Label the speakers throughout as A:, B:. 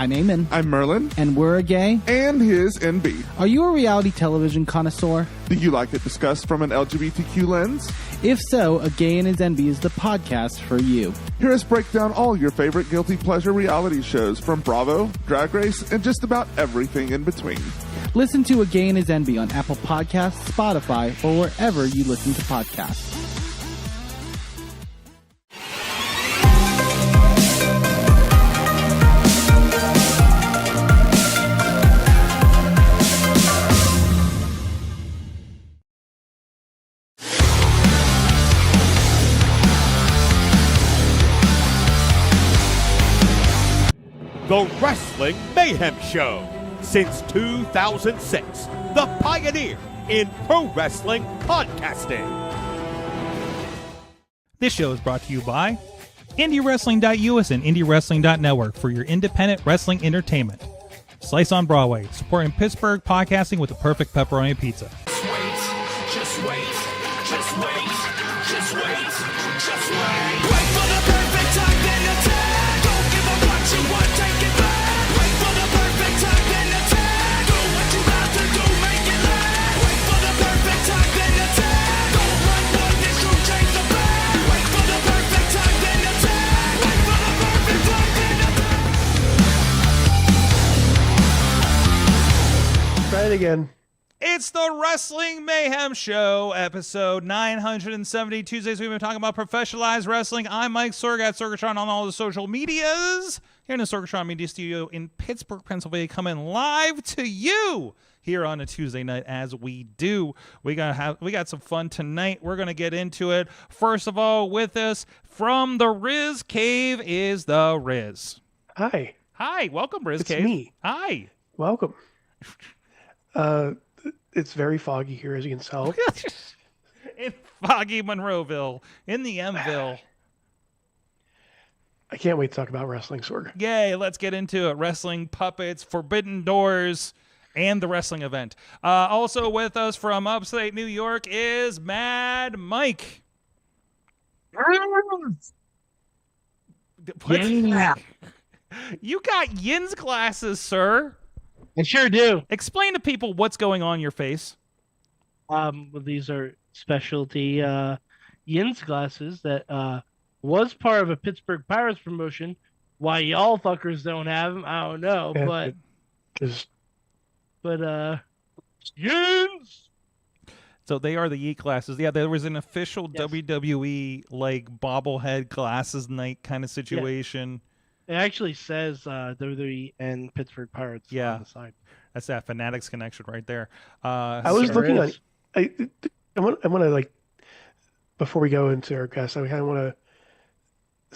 A: I'm Eamon.
B: I'm Merlin.
A: And we're a gay.
B: And his NB.
A: Are you a reality television connoisseur?
B: Do you like it discussed from an LGBTQ lens?
A: If so, A Gay and His NB is the podcast for you.
B: Hear us break down all your favorite guilty pleasure reality shows from Bravo, Drag Race, and just about everything in between.
A: Listen to A Gay and His NB on Apple Podcasts, Spotify, or wherever you listen to podcasts.
C: The Wrestling Mayhem Show. Since 2006, the pioneer in pro wrestling podcasting.
D: This show is brought to you by IndieWrestling.us and IndieWrestling.network for your independent wrestling entertainment. Slice on Broadway, supporting Pittsburgh podcasting with the perfect pepperoni pizza.
E: Just wait, just wait, just wait, just wait, just wait. Wait for the perfect time, then attack. Don't give up what you want, take it back. Wait for the perfect time, then attack. Do what you have to do, make it last. Wait for the perfect time, then attack. Don't run, boy, this will change the back. Wait for the perfect time, then attack. Wait for the perfect time, then attack.
F: Try it again.
D: It's the Wrestling Mayhem Show, episode 970. Tuesdays, we've been talking about professionalized wrestling. I'm Mike Sorg at Sorgatron on all the social medias. Here in the Sorgatron Media Studio in Pittsburgh, Pennsylvania, coming live to you here on a Tuesday night as we do. We got some fun tonight. We're going to get into it. First of all, with us from the Riz Cave is the Riz.
F: Hi.
D: Hi, welcome, Riz Cave.
F: It's me.
D: Hi.
F: Welcome. It's very foggy here, as you can tell.
D: In foggy Monroeville, in the Mville.
F: I can't wait to talk about wrestling, Sorg.
D: Yay, let's get into it. Wrestling, puppets, forbidden doors, and the wrestling event. Also with us from upstate New York is Mad Mike. What?
G: Yeah.
D: You got Yin's glasses, sir.
G: I sure do.
D: Explain to people what's going on in your face.
G: Well, these are specialty Yin's glasses that was part of a Pittsburgh Pirates promotion. Why y'all fuckers don't have them, I don't know.
F: Yeah,
G: But Yin's.
D: So they are the Yeet glasses. Yeah, there was an official WWE like bobblehead glasses night kind of situation.
G: It actually says WWE and Pittsburgh Pirates on the side.
D: That's that Fanatics connection right there.
F: I was looking on. I want to like before we go into our guests, I kind of want to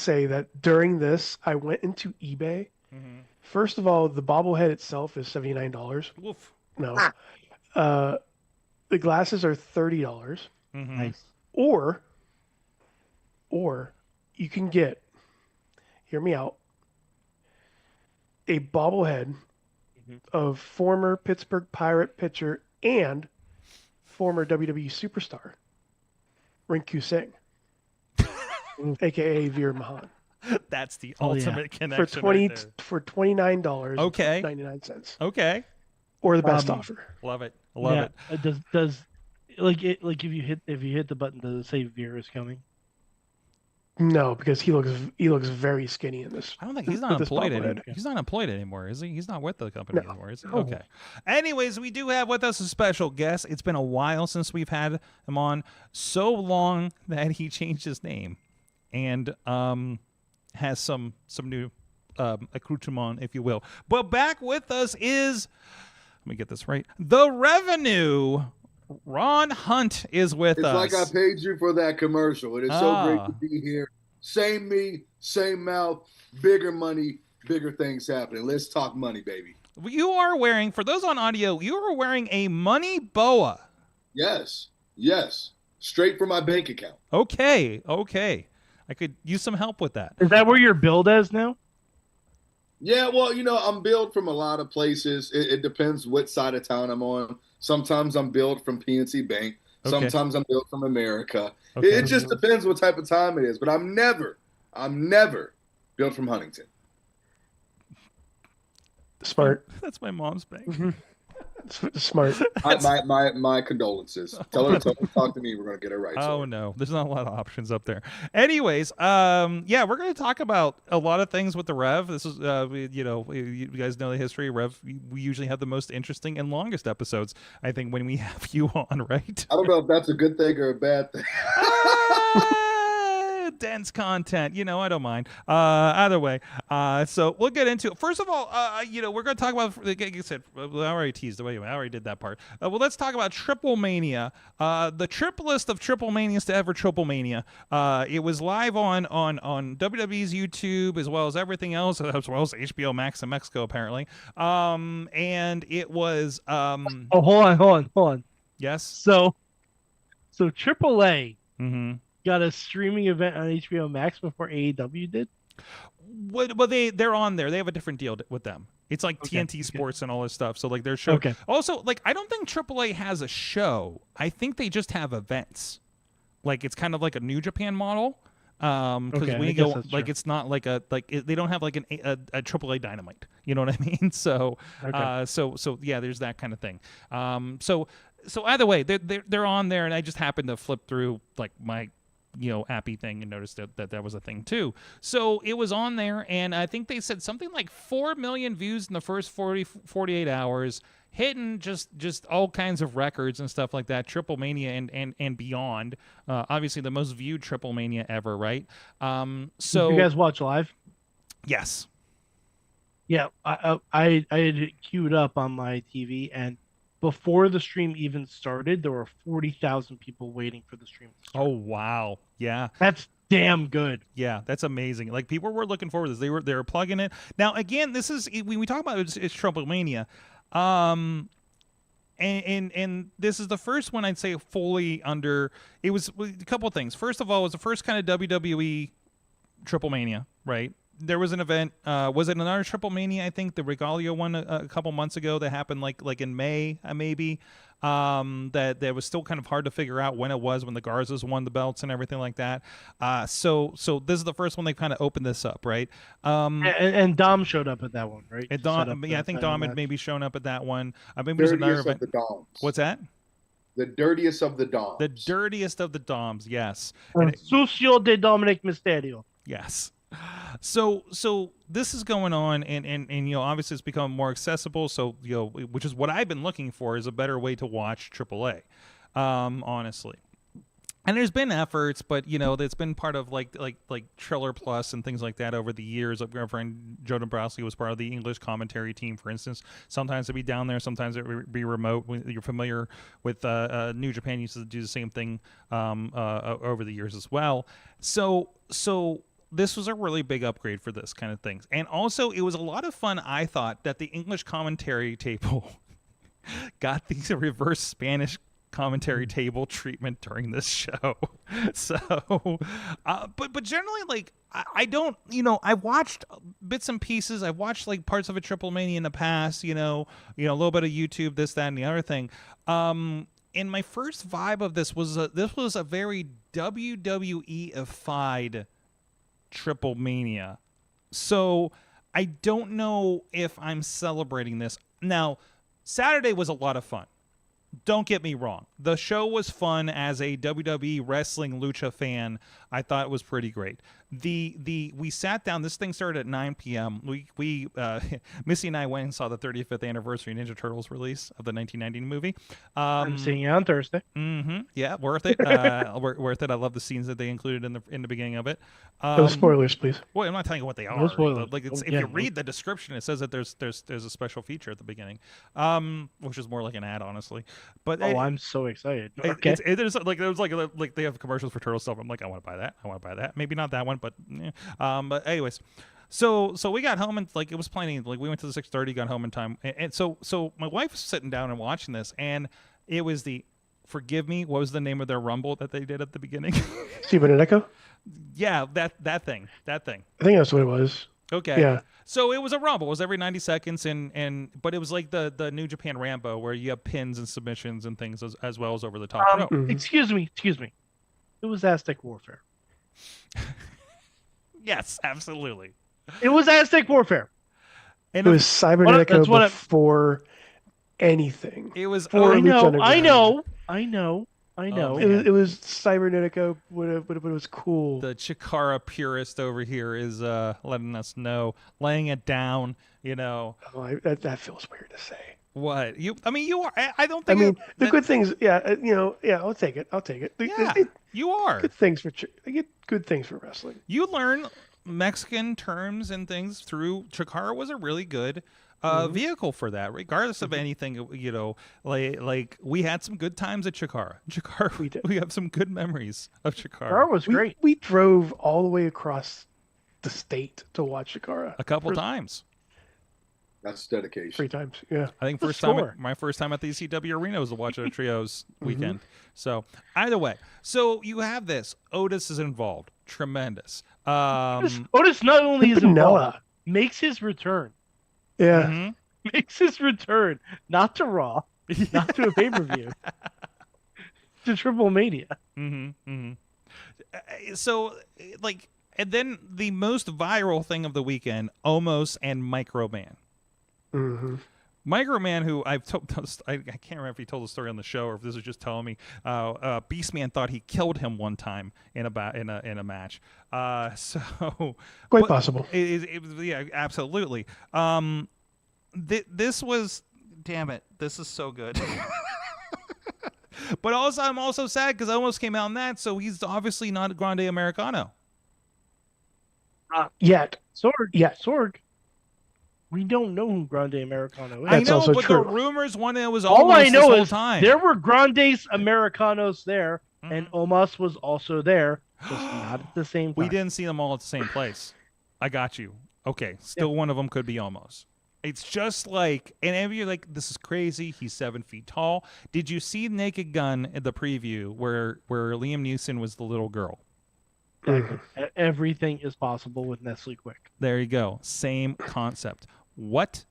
F: say that during this, I went into eBay.
D: Mm-hmm.
F: First of all, the bobblehead itself is $79.
D: Woof.
F: No, the glasses are $30.
D: Mm-hmm.
G: Nice.
F: Or you can get. Hear me out. A bobblehead of former Pittsburgh Pirate pitcher and former WWE superstar Rinku Singh, aka Veer Mahan,
D: That's the ultimate connection.
F: for $29.
D: Okay.
F: 99 cents.
D: Okay.
F: Or the best offer.
D: Love it. Love it.
G: Does if you hit the button, does it say Veer is coming?
F: No, because he looks very skinny in this.
D: I don't think he's not employed anymore. He's not employed anymore, is he? He's not with the company anymore, is he?
F: No.
D: Okay. Anyways, we do have with us a special guest. It's been a while since we've had him on. So long that he changed his name and has some new accoutrement, if you will. But back with us is, let me get this right, the Revenue. Ron Hunt is with us.
H: It's like I paid you for that commercial. It is so great to be here. Same me, same mouth, bigger money, bigger things happening. Let's talk money, baby.
D: You are wearing, for those on audio, you are wearing a money boa.
H: Yes. Straight from my bank account.
D: Okay. I could use some help with that.
G: Is that where you're billed as now?
H: Yeah, well, I'm billed from a lot of places. It depends what side of town I'm on. Sometimes I'm billed from PNC Bank.
D: Okay.
H: Sometimes I'm billed from America.
D: Okay.
H: It just depends what type of time it is. But I'm never billed from Huntington.
F: Smart.
D: That's my mom's bank.
F: Mm-hmm. Smart.
H: My condolences. Tell her to talk to me. We're gonna get it right.
D: Oh no, there's not a lot of options up there. Anyways, yeah, we're gonna talk about a lot of things with the Rev. This is, you guys know the history of Rev. We usually have the most interesting and longest episodes, I think, when we have you on, right?
H: I don't know if that's a good thing or a bad thing.
D: Dense content, I don't mind. Either way, so we'll get into it. First of all, we're going to talk about, like I said, I already teased the way I already did that part. Well, let's talk about Triple Mania, the triplest of Triple Manias to ever Triple Mania. It was live on WWE's YouTube, as well as everything else, as well as HBO Max in Mexico, apparently. And it was
G: hold on.
D: Yes.
G: So AAA
D: Mm-hmm.
G: got a streaming event on HBO Max before AEW did.
D: Well, they're on there. They have a different deal with them. It's like TNT Sports and all this stuff. So like their show.
G: Okay.
D: Also, like I don't think AAA has a show. I think they just have events. Like it's kind of like a New Japan model. Because we go like it's not like they don't have like a AAA Dynamite. You know what I mean? So so yeah, there's that kind of thing. So either way, they're on there, and I just happened to flip through like my appy thing and noticed that was a thing too. So it was on there, and I think they said something like 4 million views in the first 48 hours, hitting just all kinds of records and stuff like that. Triple Mania and beyond. Obviously the most viewed Triple Mania ever, right? So
G: you guys watch live?
D: Yes.
G: Yeah, I had it queued up on my TV, and before the stream even started, there were 40,000 people waiting for the stream to start.
D: Oh wow. Yeah.
G: That's damn good.
D: Yeah, that's amazing. Like people were looking forward to this. They were plugging it. Now again, this is when we talk about it's Triple Mania. And this is the first one I'd say fully under. It was a couple of things. First of all, it was the first kind of WWE Triple Mania, right? There was an event. Was it another Triple Mania? I think the Regalia one a couple months ago that happened like in May, maybe. That was still kind of hard to figure out when it was, when the Garzas won the belts and everything like that. So this is the first one they kind of opened this up, right?
G: And Dom showed up at that one, right?
D: And Dom, yeah, I think Dom had maybe shown up at that one. I mean,
H: there's another event. The Doms.
D: What's that?
H: The dirtiest of the Doms.
D: The dirtiest of the Doms, yes.
G: Sucio de Dominic Mysterio.
D: Yes. So this is going on, and obviously it's become more accessible. So which is what I've been looking for, is a better way to watch AAA, honestly. And there's been efforts, but that's been part of like Triller Plus and things like that over the years. Our friend Joe Dombrowski was part of the English commentary team, for instance. Sometimes it'd be down there, sometimes it would be remote. You're familiar with New Japan used to do the same thing over the years as well. So this was a really big upgrade for this kind of things. And also, it was a lot of fun, I thought, that the English commentary table got the reverse Spanish commentary table treatment during this show. So, but generally, like, I don't, I watched bits and pieces. I watched, like, parts of a Triple Mania in the past, a little bit of YouTube, this, that, and the other thing. And my first vibe of this was a very WWE-ified Triple Mania. So I don't know if I'm celebrating this. Now, Saturday was a lot of fun. Don't get me wrong. The show was fun. As a WWE wrestling lucha fan, I thought it was pretty great. We sat down. This thing started at 9 p.m. We Missy and I went and saw the 35th anniversary Ninja Turtles release of the 1990 movie.
G: I'm seeing it on Thursday.
D: Mm-hmm. Yeah, worth it. Worth it. I love the scenes that they included in the beginning of it.
F: No spoilers, please.
D: Well, I'm not telling you what they are.
G: No spoilers.
D: Like if you read the description, it says that there's a special feature at the beginning, which is more like an ad, honestly. But
G: I'm so excited. Okay.
D: There's like they have commercials for turtle stuff. I'm like, I want to buy that. Maybe not that one, but yeah. But anyways, so we got home and like it was playing. Like we went to the 6:30, got home in time, and so my wife was sitting down and watching this, and it was forgive me, what was the name of their rumble that they did at the beginning?
F: Steven and Echo?
D: Yeah, that thing.
F: I think that's what it was.
D: Okay.
F: Yeah.
D: So it was a rumble. It was every 90 seconds, but it was like the New Japan Rambo, where you have pins and submissions and things as well as over the top rope.
F: Mm-hmm.
G: Excuse me. It was Aztec Warfare.
D: Yes, absolutely.
G: It was Aztec Warfare.
F: It was Cybernetica before anything.
D: It was.
F: For
G: I know.
D: Oh,
F: It was Cybernetica, but it was cool.
D: The Chikara purist over here is letting us know, laying it down.
F: Oh, that feels weird to say.
D: What you? I mean, you are. I don't think.
F: I mean, the good things. Yeah, yeah. I'll take it.
D: Yeah, you are.
F: Good things I get good things for wrestling.
D: You learn Mexican terms and things through Chikara was a really good vehicle for that, regardless of anything. Like we had some good times at Chikara. We have some good memories of Chikara.
G: Chikara was great.
F: We drove all the way across the state to watch Chikara
D: a couple times.
H: That's dedication.
F: 3 times, yeah.
D: I think my first time at the ECW arena was to watch a trios weekend. So either way, so you have this. Otis is involved. Tremendous.
G: Otis not only is involved, makes his return.
F: Yeah,
G: makes his return, not to Raw, not to a pay-per-view, to Triple Mania.
D: So, like, and then the most viral thing of the weekend, Omos and Microman. Microman, who I've told, I can't remember if he told the story on the show or if this was just telling me. Beastman thought he killed him one time in a match. So
F: quite possible.
D: Yeah, absolutely. This was, damn it, this is so good. But also, I'm also sad because Omos came out in that, so he's obviously not a Grande Americano.
F: Yet.
G: Sorg. We don't know who Grande Americano is.
D: I know, but
F: true.
D: the rumors one it was
G: all I know
D: this whole
G: is
D: time.
G: there were Grandes Americanos there, and Omos was also there, just not at the same time.
D: We didn't see them all at the same place. I got you. Okay, still one of them could be Omos. It's just like, and you're like, this is crazy. He's 7 feet tall. Did you see Naked Gun in the preview where Liam Neeson was the little girl?
G: Everything is possible with Nestle Quick.
D: There you go. Same concept. What?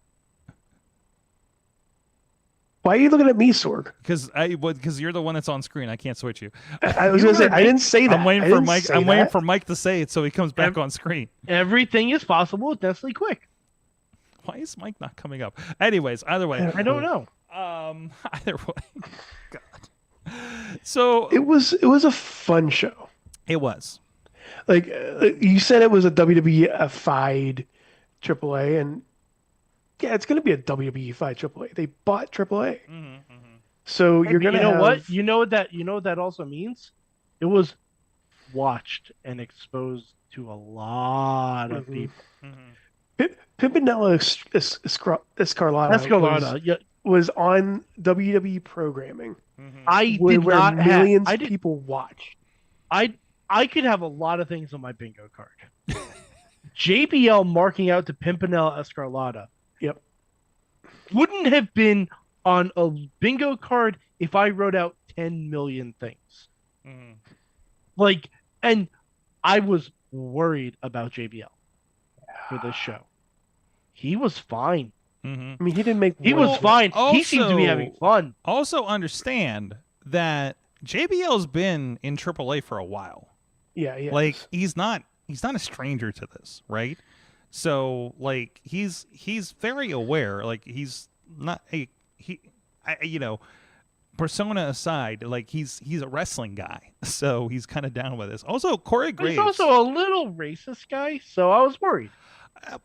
F: Why are you looking at me, Sorg?
D: Because you're the one that's on screen. I can't switch you.
F: I was going to say, I didn't say that.
D: I'm waiting for Mike. I'm waiting for Mike to say it so he comes back on screen.
G: Everything is possible with Nestle Quick.
D: Why is Mike not coming up? Anyways, either way.
G: I don't know.
D: Either way. God. So
F: it was a fun show.
D: It was.
F: Like you said, it was a WWE-fied AAA, and yeah, it's going to be a WWE-fied AAA. They bought AAA, so you're going to.
G: You know what? You know what that also means. It was watched and exposed to a lot of people.
F: Pimpinella Escarlata was on WWE programming. Where millions of people watched.
G: I could have a lot of things on my bingo card. JBL marking out to Pimpinella Escarlata.
F: Yep.
G: Wouldn't have been on a bingo card if I wrote out 10 million things. Like, and I was worried about JBL for this show. He was fine.
F: I mean, he didn't make.
G: He was fine. He seemed to be having fun.
D: Also, understand that JBL's been in AAA for a while.
F: Yeah.
D: Like he's not a stranger to this, right? So like he's very aware. Like he's not persona aside, like he's a wrestling guy, so he's kind of down with this. Also, Corey Graves.
G: He's also a little racist guy, so I was worried.
F: I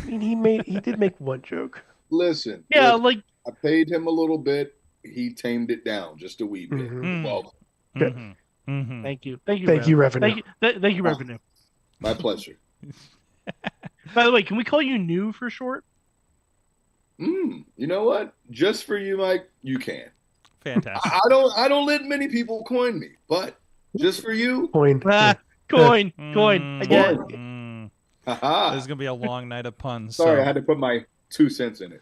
F: mean, he did make one joke.
H: Listen.
G: Yeah,
H: look,
G: like
H: I paid him a little bit. He tamed it down just a wee bit. Well,
G: Thank you,
F: Revenue.
G: Thank you, Revenue.
H: My pleasure.
G: By the way, can we call you New for short?
H: You know what? Just for you, Mike, you can.
D: Fantastic.
H: I don't let many people coin me, but just for you,
G: coin. Again.
D: This is gonna be a long night of puns.
H: Sorry, I had to put my 2 cents in it.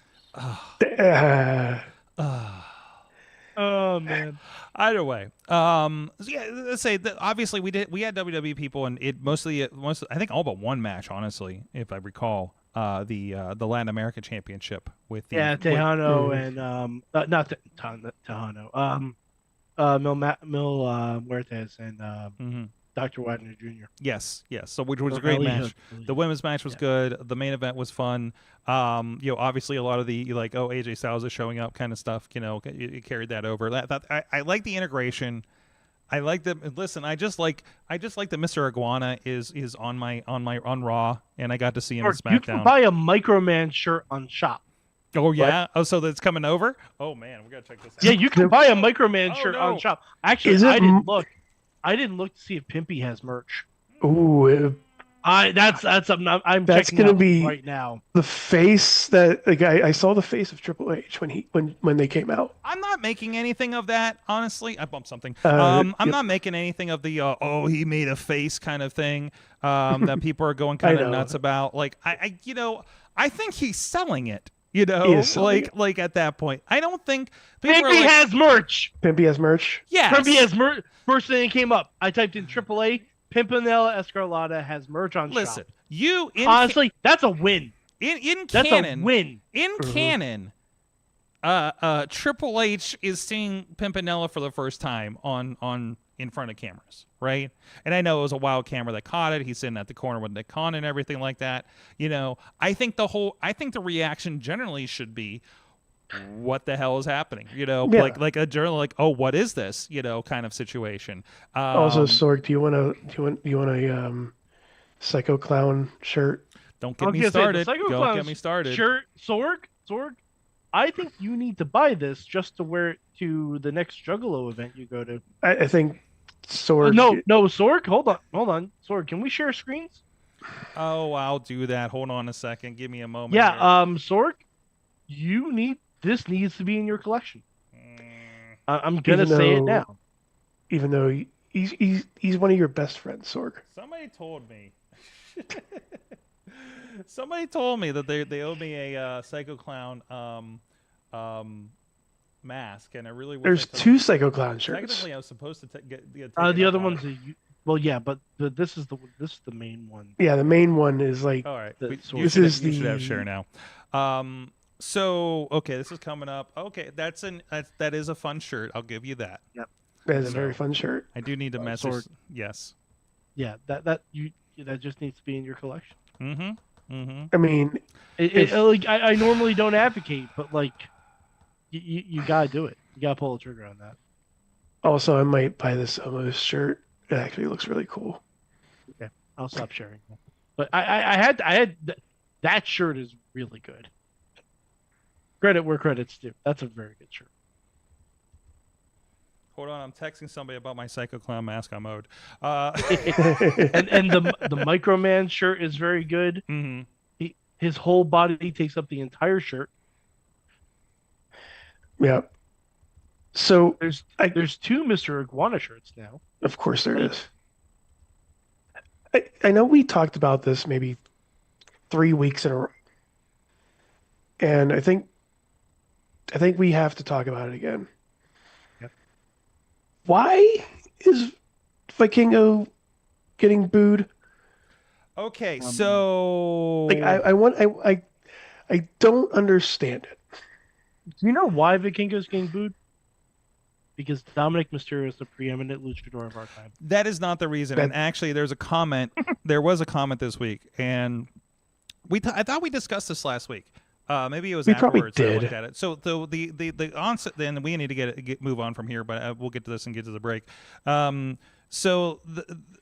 G: Oh man.
D: Either way, so yeah, let's say that obviously we had WWE people, and it mostly I think all but one match, honestly, if I recall, the Latin America Championship with
G: Tejano and not Tejano, Mil Muertes and Dr. Wagner Jr.
D: Yes. So which was
G: Or
D: a great
G: Ellie
D: match.
G: Hood.
D: The women's match was good. The main event was fun. Obviously a lot of the AJ Styles is showing up kind of stuff. It carried that over. I like the integration. I like the listen. I just like that Mr. Iguana is on Raw, and I got to see him on SmackDown.
G: You can buy a Microman shirt on Shop.
D: Oh yeah. Oh, so that's coming over. Oh man, we gotta check this out.
G: Yeah, you can buy a Microman shirt on Shop. Actually, I didn't look. I didn't look to see if Pimpy has merch.
F: Ooh,
G: that's something I'm
F: that's
G: checking
F: gonna
G: out
F: be
G: right now.
F: the face that I saw the face of Triple H when they came out.
D: I'm not making anything of that, honestly. I bumped something.
F: Yep.
D: I'm not making anything of the he made a face kind of thing that people are going kind of nuts about. Like I think he's selling it. Like at that point, I don't think
G: Pimpy has merch.
F: Pimpy has merch.
D: Yeah,
G: Pimpy has merch. First thing that came up, I typed in AAA. Pimpinella Escarlata has merch on
D: Listen,
G: Shop. Honestly, that's a win.
D: In
G: That's
D: canon,
G: a win.
D: In canon, Triple H is seeing Pimpinella for the first time on in front of cameras, right? And I know it was a wild camera that caught it. He's sitting at the corner with Nick Khan and everything like that. I think the reaction generally should be, what the hell is happening? Like a journal, like, oh, what is this? Kind of situation.
F: Also, Sorg, do you want a Psycho Clown shirt?
D: Don't get me started. Don't get me started.
G: Shirt, Sorg. I think you need to buy this just to wear it to the next Juggalo event you go to.
F: I think Sorg.
G: No, Sorg. Hold on, Sorg. Can we share screens?
D: Oh, I'll do that. Hold on a second. Give me a moment.
G: Yeah,
D: here.
G: Sorg, this needs to be in your collection. I'm gonna say it now.
F: Even though he's one of your best friends, Sorg.
D: Somebody told me. Somebody told me that they owed me a Psycho Clown mask, and I really wish
F: there's two Psycho Clown shirts.
D: Technically, I was supposed to get
G: the other one's but this is the main one.
F: Yeah, the main one is like.
D: All right,
F: you should
D: have share now. So okay, this is coming up. Okay, that is a fun shirt. I'll give you that.
G: Yep,
F: that is a very fun shirt.
D: I do need to message. Yes.
G: Yeah, that just needs to be in your collection.
F: I mean,
G: I normally don't advocate, but like, you gotta do it. You gotta pull the trigger on that.
F: Also, I might buy this Omos shirt. It actually looks really cool.
G: Okay, I'll stop sharing. But I had that shirt is really good. Credit where credit's due. That's a very good shirt.
D: Hold on, I'm texting somebody about my Psycho Clown mask on mode.
G: And the Microman shirt is very good.
D: Mm-hmm.
G: His whole body takes up the entire shirt.
F: Yeah. So
G: there's two Mr. Iguana shirts now.
F: Of course there is. I know we talked about this maybe 3 weeks in a row. And I think we have to talk about it again.
G: Yep.
F: Why is Vikingo getting booed?
D: Okay, so
F: like I don't understand it.
G: Do you know why Vikingo's getting booed? Because Dominic Mysterio is the preeminent luchador of our time.
D: That is not the reason. And actually, there's a comment. There was a comment this week, and I thought we discussed this last week. Maybe it was afterwards that I looked at it. So the onset. Then we need to move on from here, but we'll get to this and get to the break. So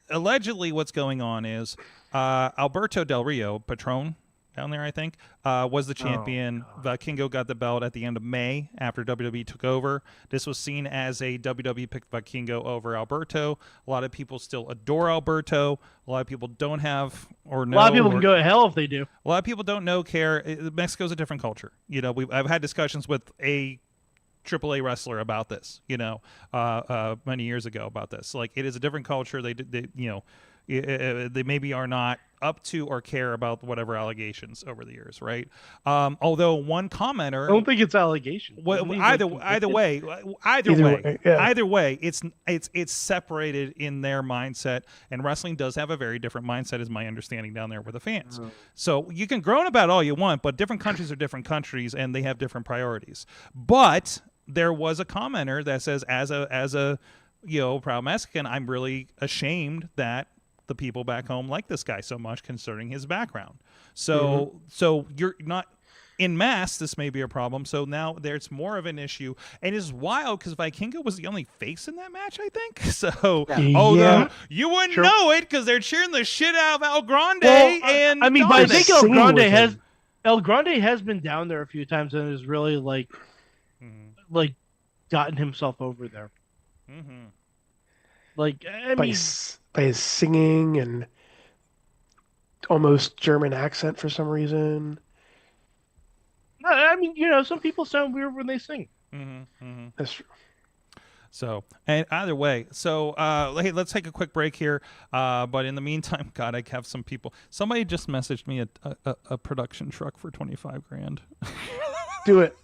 D: allegedly, what's going on is Alberto Del Rio, Patron down there, I think, was the champion. Vikingo got the belt at the end of May after WWE took over. This was seen as a WWE picked Vikingo over Alberto. A lot of people still adore Alberto. A lot of people don't have or know.
G: A lot of people can go to hell if they do.
D: A lot of people don't know, care. Mexico's a different culture. I've had discussions with a AAA wrestler about this, many years ago about this. Like, it is a different culture. They maybe are not up to or care about whatever allegations over the years, right? Although one commenter,
G: I don't think it's allegations.
D: Either way, it's separated in their mindset, and wrestling does have a very different mindset, is my understanding down there with the fans. So you can groan about all you want, but different countries are different countries, and they have different priorities. But there was a commenter that says, as a Proud Mexican, I'm really ashamed that the people back home like this guy so much concerning his background. So you're not in mass, this may be a problem. So now there's more of an issue, and it's wild because Vikingo was the only face in that match, I think. So you wouldn't know it because they're cheering the shit out of El Grande. And
G: I mean, but I think El Grande has been down there a few times and has really like gotten himself over there. Like, I mean,
F: by his singing and almost German accent for some reason.
G: I mean, some people sound weird when they sing.
F: That's true.
D: So, and either way, hey, let's take a quick break here. But in the meantime, God, I have some people. Somebody just messaged me a production truck for $25,000.
F: Do it.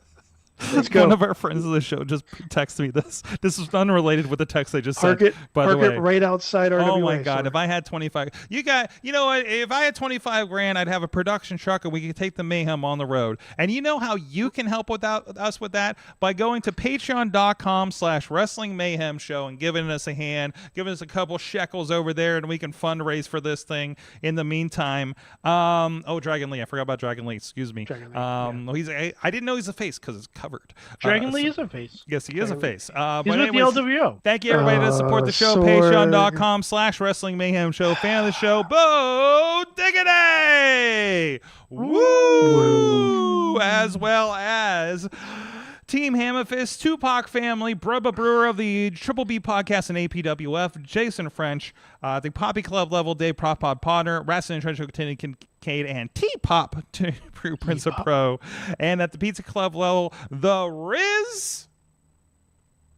F: Let's go.
D: One of our friends of the show just texted me this. This is unrelated with the text I just sent. By the way,
F: it right outside RWA.
D: Oh my God! If I had 25, you know what? If I had $25,000, I'd have a production truck and we could take the Mayhem on the road. And you know how you can help us with that? By going to patreon.com/Wrestling Mayhem Show and giving us a hand, giving us a couple shekels over there, and we can fundraise for this thing. In the meantime, Dragon Lee, I forgot about Dragon Lee. Excuse me. Dragon Lee, I didn't know he's a face because it's covered.
G: Dragon Lee is a face.
D: Yes, he is a face.
G: He's
D: but
G: with
D: anyways,
G: the LWO.
D: Thank you, everybody, to support the show. Patreon.com/Wrestling Mayhem Show. Fan of the show, Bo Diggity! Woo! As well as Team Hammerfist, Tupac family, Brubba Brewer of the Triple B Podcast and APWF, Jason French, the Poppy Club level, Dave Prop Pod Podner, Wrestling Trench Kincaid, and T-Pop to Prince of Pro. And at the Pizza Club level, the Riz.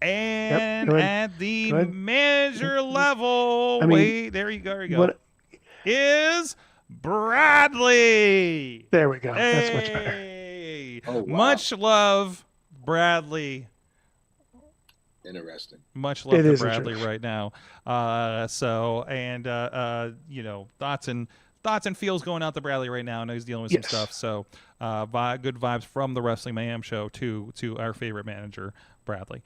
D: And at the manager level, there you go. Is Bradley.
F: There we go.
D: Hey.
F: That's much better.
H: Oh, wow.
D: Much love, Bradley.
H: Interesting.
D: Much love to Bradley right now. Thoughts and feels going out to Bradley right now. I know he's dealing with some stuff. So good vibes from the Wrestling Mayhem Show to our favorite manager, Bradley.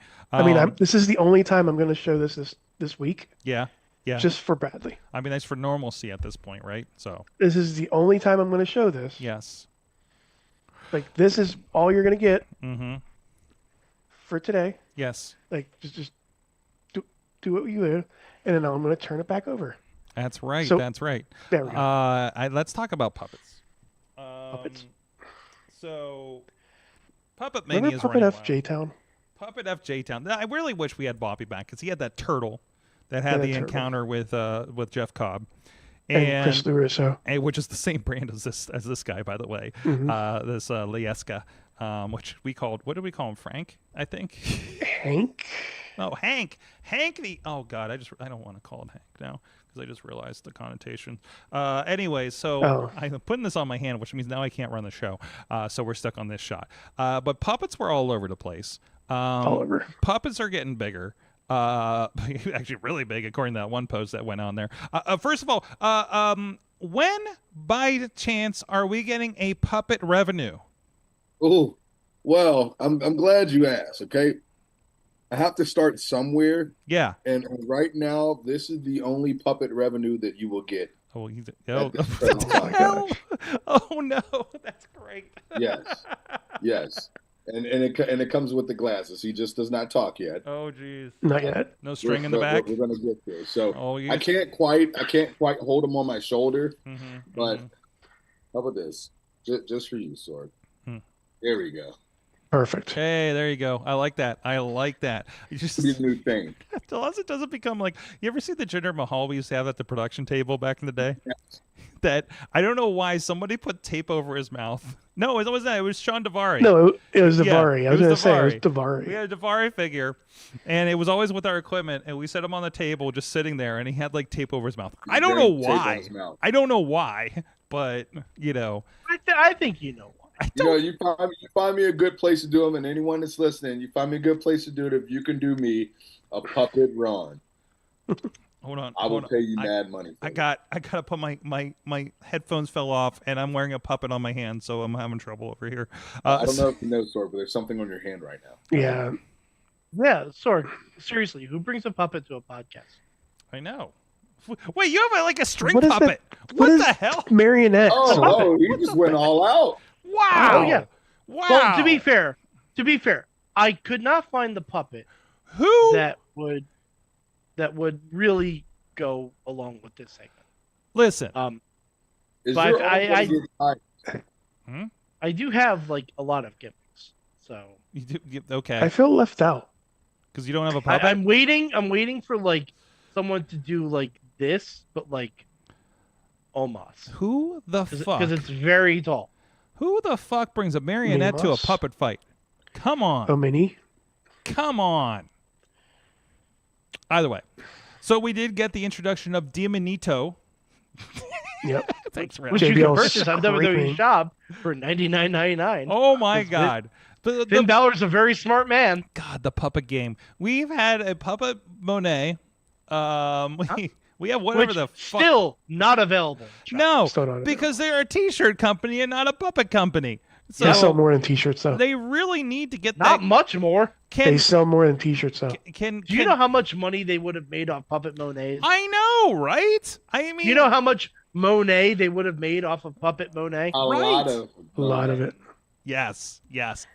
F: This is the only time I'm going to show this week.
D: Yeah.
F: Just for Bradley.
D: I mean, that's for normalcy at this point, right? So
F: this is the only time I'm going to show this.
D: Yes.
F: Like, this is all you're going to get for today.
D: Yes.
F: Like, just do what you do, and then I'm going to turn it back over.
D: That's right. That's right.
F: There we go.
D: Let's talk about puppets.
F: Puppets.
D: So, Puppet Mania is
F: Puppet FJ Town?
D: Puppet FJ Town. I really wish we had Bobby back because he had that turtle that had the encounter with Jeff Cobb.
F: And Chris LaRusso.
D: Which is the same brand as this guy, by the way. This Lieska, which we called, what did we call him? Frank, I think.
F: Hank?
D: No, Hank. Oh God, I don't want to call him Hank now because I just realized the connotation. Anyway, so I'm putting this on my hand, which means now I can't run the show. So we're stuck on this shot. But puppets were all over the place.
F: All over.
D: Puppets are getting bigger. Actually really big according to that one post that went on there. First of all, when by chance are we getting a puppet revenue?
H: Oh, well, I'm glad you asked. Okay, I have to start somewhere.
D: Yeah.
H: And right now, this is the only puppet revenue that you will get.
D: Oh,
H: oh
D: no, that's great.
H: Yes. And it comes with the glasses. He just does not talk yet.
D: Oh, geez.
F: Not yet.
D: No string in the back.
H: We're gonna get there. So I can't quite hold him on my shoulder. But how about this? Just for you, Sorg. There we go.
F: Perfect.
D: Hey, there you go. I like that. You just
H: be a new thing.
D: Unless it doesn't become like, you ever see the Jinder Mahal we used to have at the production table back in the day?
H: Yes.
D: That I don't know why somebody put tape over his mouth. No, it wasn't that. It was Sean Davari.
F: No, it was Davari. I was going to say it was Davari.
D: We had a Davari figure, and it was always with our equipment, and we set him on the table just sitting there, and he had like tape over his mouth. I don't know why. I don't know why, but
G: I think you know why.
H: You find me a good place to do them, and anyone that's listening, you find me a good place to do it if you can do me a puppet run.
D: Hold on.
H: I will pay you mad money.
D: I gotta put my headphones fell off, and I'm wearing a puppet on my hand, so I'm having trouble over here.
H: I don't know if you know, Sorg, but there's something on your hand right now.
F: Yeah.
G: Yeah, Sorg. Seriously, who brings a puppet to a podcast?
D: I know. Wait, you have like a string
F: What is
D: puppet?
F: that?
D: What
F: is
D: the hell?
F: Marionette.
H: Oh, he just went all out.
D: Wow.
G: Oh yeah.
D: Wow.
G: Well, to be fair, I could not find the puppet
D: who
G: that would really go along with this segment.
D: Listen.
H: Is
G: But
H: your
G: I do have like a lot of gimmicks, so
D: You do, okay.
F: I feel left out.
D: Because you don't have a puppet.
G: I'm waiting for like someone to do like this, but like almost.
D: Who the fuck?
G: Because it's very tall.
D: Who the fuck brings a marionette to a
F: Moss?
D: puppet fight? Come on.
F: Oh, mini.
D: Come on. Either way. So we did get the introduction of Diamanito.
F: Yep.
D: Thanks, Red.
G: Which you
F: JBL
G: can purchase on WWE
F: screaming.
G: Shop for $99.99.
D: Oh my God.
G: Finn Balor's a very smart man.
D: God, the puppet game. We've had a puppet Monet. We have whatever
G: Which
D: the fuck.
G: still not available.
D: No,
F: Still not
D: because they're a T-shirt company and not a puppet company. So
F: They sell more than T-shirts, though.
D: they really need to get
G: Not
D: that.
G: much more.
F: They sell more than T-shirts, though.
D: Can
G: Do you know how much money they would have made off Puppet Monets?
D: I know, right? I mean,
G: You know how much Monet they would have made off of Puppet Monet?
H: A lot of
F: it.
D: Yes,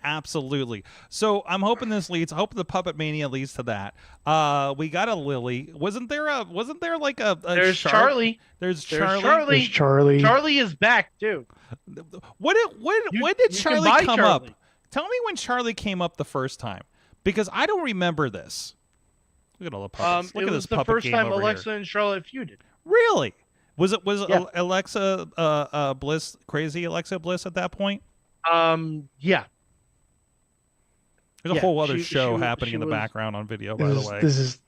D: absolutely. So I'm hoping this leads. I hope the Puppet Mania leads to that. We got a Lily. Wasn't there like a
G: There's
D: shark?
G: Charlie.
D: There's
G: Charlie.
D: Charlie.
F: There's Charlie.
G: Charlie is back too.
D: When did
G: you can
D: Charlie
G: buy
D: come
G: Charlie.
D: up? Tell me when Charlie came up the first time, because I don't remember this. Look at all the puppets. Look
G: It
D: at
G: was
D: this
G: the
D: puppet
G: first
D: game
G: time
D: over
G: Alexa
D: here.
G: and Charlotte feuded.
D: Really? Was it
G: Yeah.
D: Alexa Bliss, crazy Alexa Bliss at that point?
G: Yeah.
D: There's a
G: Yeah,
D: whole other
G: she
D: show
G: was-
D: happening
G: she
D: in the
G: was-
D: background on video, by the way.
F: This is,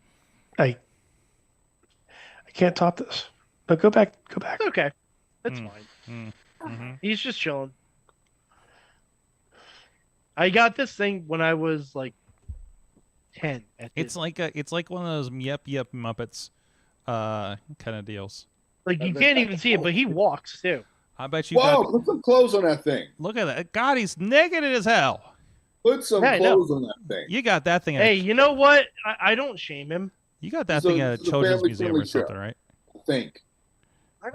F: I can't top this. But go back.
G: It's okay. That's
D: Mm.
G: fine.
D: Mm-hmm.
G: He's just chilling. I got this thing when I was like 10.
D: It's like one of those yep Muppets kind of deals.
G: Like you can't even see it, but he walks too.
D: I bet you
H: Whoa,
D: got.
H: put some clothes on that thing.
D: Look at that. God, he's naked as hell.
H: Put some
G: Yeah, I know.
H: clothes on that thing.
D: You got that thing.
G: Hey, you know what? I don't shame him.
D: You got that
H: So
D: thing at a
H: it's a
D: children's
H: family
D: museum or
H: friendly
D: something,
H: show.
D: right?
H: I think.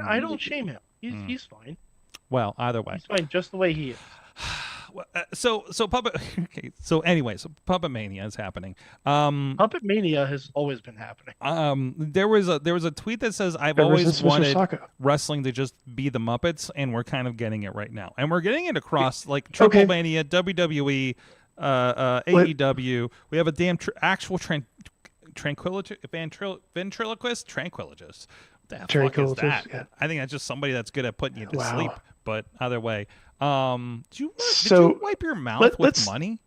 G: I don't shame him. He's fine.
D: Well, either way.
G: He's fine just the way he is.
D: So puppet. Okay. So anyway, so Puppet Mania is happening.
G: Puppet Mania has always been happening.
D: There was a tweet that says I've
F: Ever
D: always
F: since Mr.
D: wanted
F: Sokka.
D: wrestling to just be the Muppets, and we're kind of getting it right now, and we're getting it across like Triple Mania, WWE, AEW. We have a damn actual ventriloquist. What the fuck is that?
F: Yeah.
D: I think that's just somebody that's good at putting you to
F: Wow.
D: sleep. But either way, did you wipe your mouth with
F: let's-
D: money?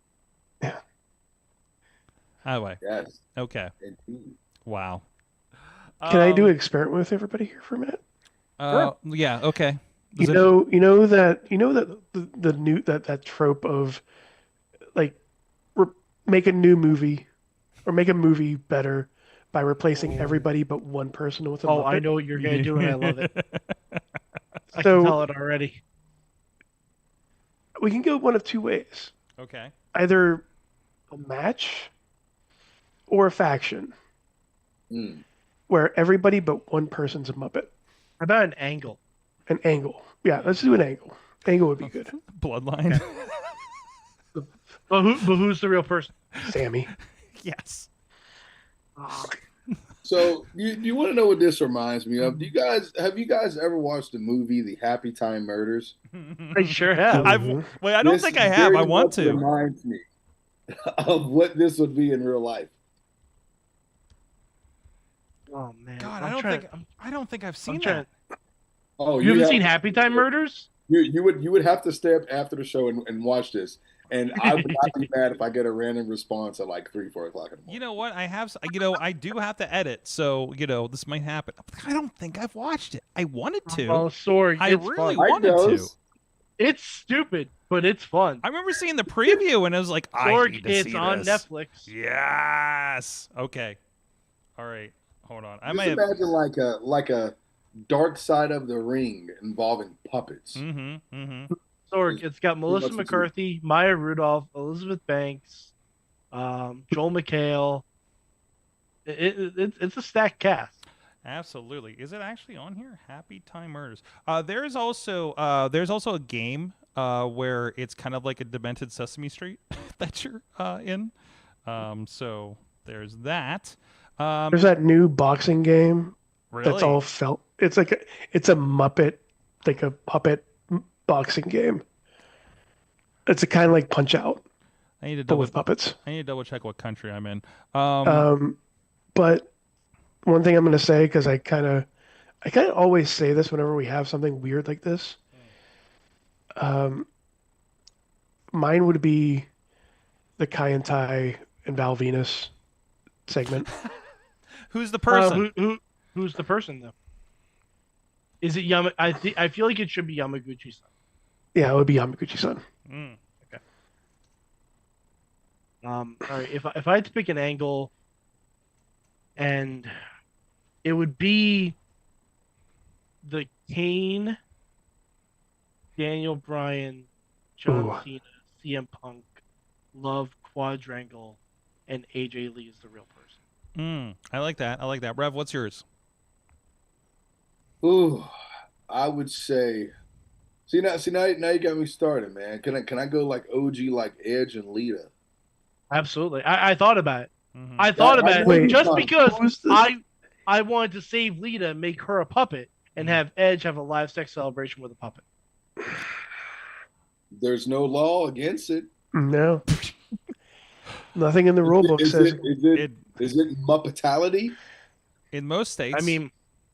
F: Yeah.
D: Either way,
H: Yes.
D: okay.
H: Indeed.
D: Wow.
F: Can I do an experiment with everybody here for a minute?
D: Yeah. Okay.
F: You know that the new that trope of like make a new movie or make a movie better by replacing everybody but one person with a
G: Oh,
F: Muppet?
G: I know what you're gonna do, and I love it. I
F: So-
G: can tell it already.
F: We can go one of two ways.
D: Okay.
F: Either a match or a faction
H: Mm.
F: where everybody but one person's a Muppet.
G: How about an angle?
F: An angle. Yeah, let's do an angle. Angle would be good.
D: Bloodline.
G: But who's the real person?
F: Sammy.
D: Yes.
H: So you want to know what this reminds me of? Have you guys ever watched the movie The Happy Time Murders?
G: I sure have.
D: I don't
H: This
D: think I have.
H: very
D: I want
H: much
D: to.
H: Reminds me of what this would be in real life.
G: Oh man.
D: God,
G: I'm
D: I don't think I've seen
G: trying-
D: that.
H: Oh,
G: You haven't seen Happy Time Murders?
H: You would have to stay up after the show and watch this. And I would not be mad if I get a random response at like 3-4 o'clock in the morning.
D: You know what? I do have to edit, so this might happen. I don't think I've watched it. I wanted to.
G: Oh, sorry.
D: I
G: it's
D: really
G: fun.
D: wanted to.
G: It's stupid, but it's fun.
D: I remember seeing the preview and I was like, I
G: Sorg,
D: need to
G: it's
D: see
G: on
D: this.
G: Netflix.
D: Yes. Okay. All right. Hold on. I
H: Just
D: might have.
H: imagine like a Dark Side of the Ring involving puppets.
D: Mm-hmm. Mm-hmm.
G: Sorg, it's got Melissa
H: much to do.
G: McCarthy, Maya Rudolph, Elizabeth Banks, Joel McHale. It's a stacked cast.
D: Absolutely. Is it actually on here? Happy Time Murders. There's also a game where it's kind of like a demented Sesame Street that you're in. So there's that.
F: There's that new boxing game
D: Really?
F: that's all felt. It's like it's a Muppet, like a puppet boxing game. It's a kind of like Punch Out,
D: I need to
F: but with puppets.
D: I need to double check what country I'm in.
F: But one thing I'm going to say, because I kind of always say this whenever we have something weird like this. Mine would be the Kai and Tai and Val Venus segment.
D: Who's the person?
G: Who's the person though? Is it I feel like it should be Yamaguchi-san.
F: Yeah, it would be Yamaguchi-san.
G: Okay. All right. If I had to pick an angle, and it would be the Kane, Daniel Bryan, John Cena, CM Punk, Love quadrangle, and AJ Lee is the real person.
D: I like that. Rev, what's yours?
H: Ooh, I would say. See now you got me started, man. Can I go like OG like Edge and Lita?
G: Absolutely. I thought about it. I thought about it just because I wanted to save Lita, make her a puppet, and have Edge have a live sex celebration with a puppet.
H: There's no law against it.
F: No. Nothing in the rule book says.
H: Is it Muppetality?
D: In most states.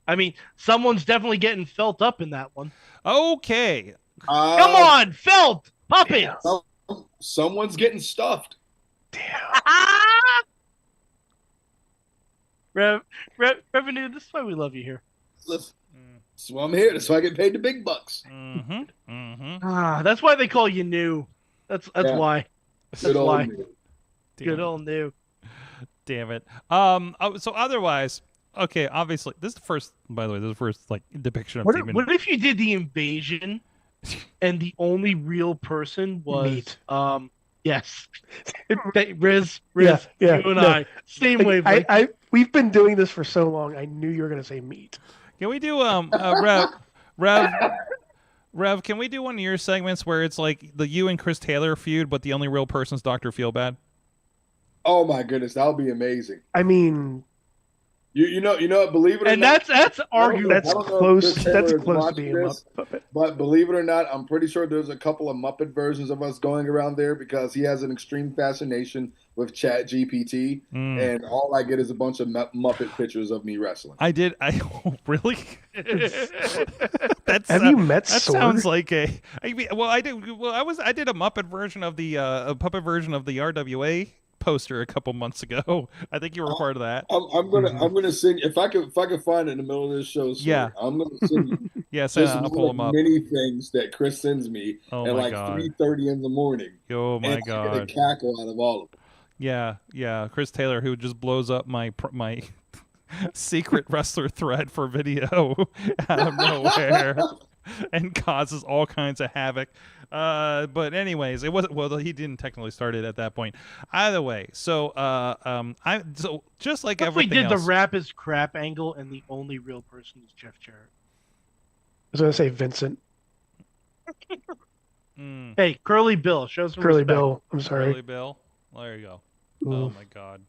G: I mean, someone's definitely getting felt up in that one.
D: Okay.
G: Come on, felt puppets.
H: Someone's getting stuffed.
G: Revenue. This is why we love you here.
H: Listen, that's why I'm here. That's why I get paid the big bucks.
G: That's why they call you new. That's why. That's why. Good old new.
D: Damn it. So otherwise, okay. Obviously, this is the first. By the way, this is the first like depiction of demon.
G: What if you did the invasion, and the only real person was
F: Meat.
G: Yes, Riz, you and I, same wavelength.
F: We've been doing this for so long. I knew you were going to say meat.
D: Can we do Rev? Can we do one of your segments where it's like the you and Chris Taylor feud, but the only real person's Dr. Feelbad?
H: Oh my goodness, that would be amazing.
F: I mean,
H: you know, believe it or not,
G: that's arguable.
F: That's close. That's close to being a Muppet.
H: But believe it or not, I'm pretty sure there's a couple of Muppet versions of us going around there because he has an extreme fascination with Chat GPT, and all I get is a bunch of Muppet pictures of me wrestling.
D: I really?
F: Have you met
D: that
F: Sword?
D: Sounds like a. I did a Muppet version of the a puppet version of the RWA poster a couple months ago. I think you were part of that.
H: I'm gonna send if I can find it in the middle of this show. I'm gonna send you.
D: I'll pull them up.
H: Many things that Chris sends me at like 3:30 in the morning.
D: Oh my god!
H: I get a cackle out of all of them.
D: Yeah. Chris Taylor, who just blows up my secret wrestler thread for video out of nowhere and causes all kinds of havoc. But anyways, it wasn't. Well, he didn't technically start it at that point. Either way, so just like everything
G: we did
D: else,
G: the rap is crap angle, and the only real person is Jeff Jarrett.
F: I was going to say Vincent.
G: Hey, Curly Bill, show some
F: Curly
G: respect.
F: Bill. I'm sorry.
D: Curly Bill. Well, there you go.
F: Ooh.
D: Oh my god.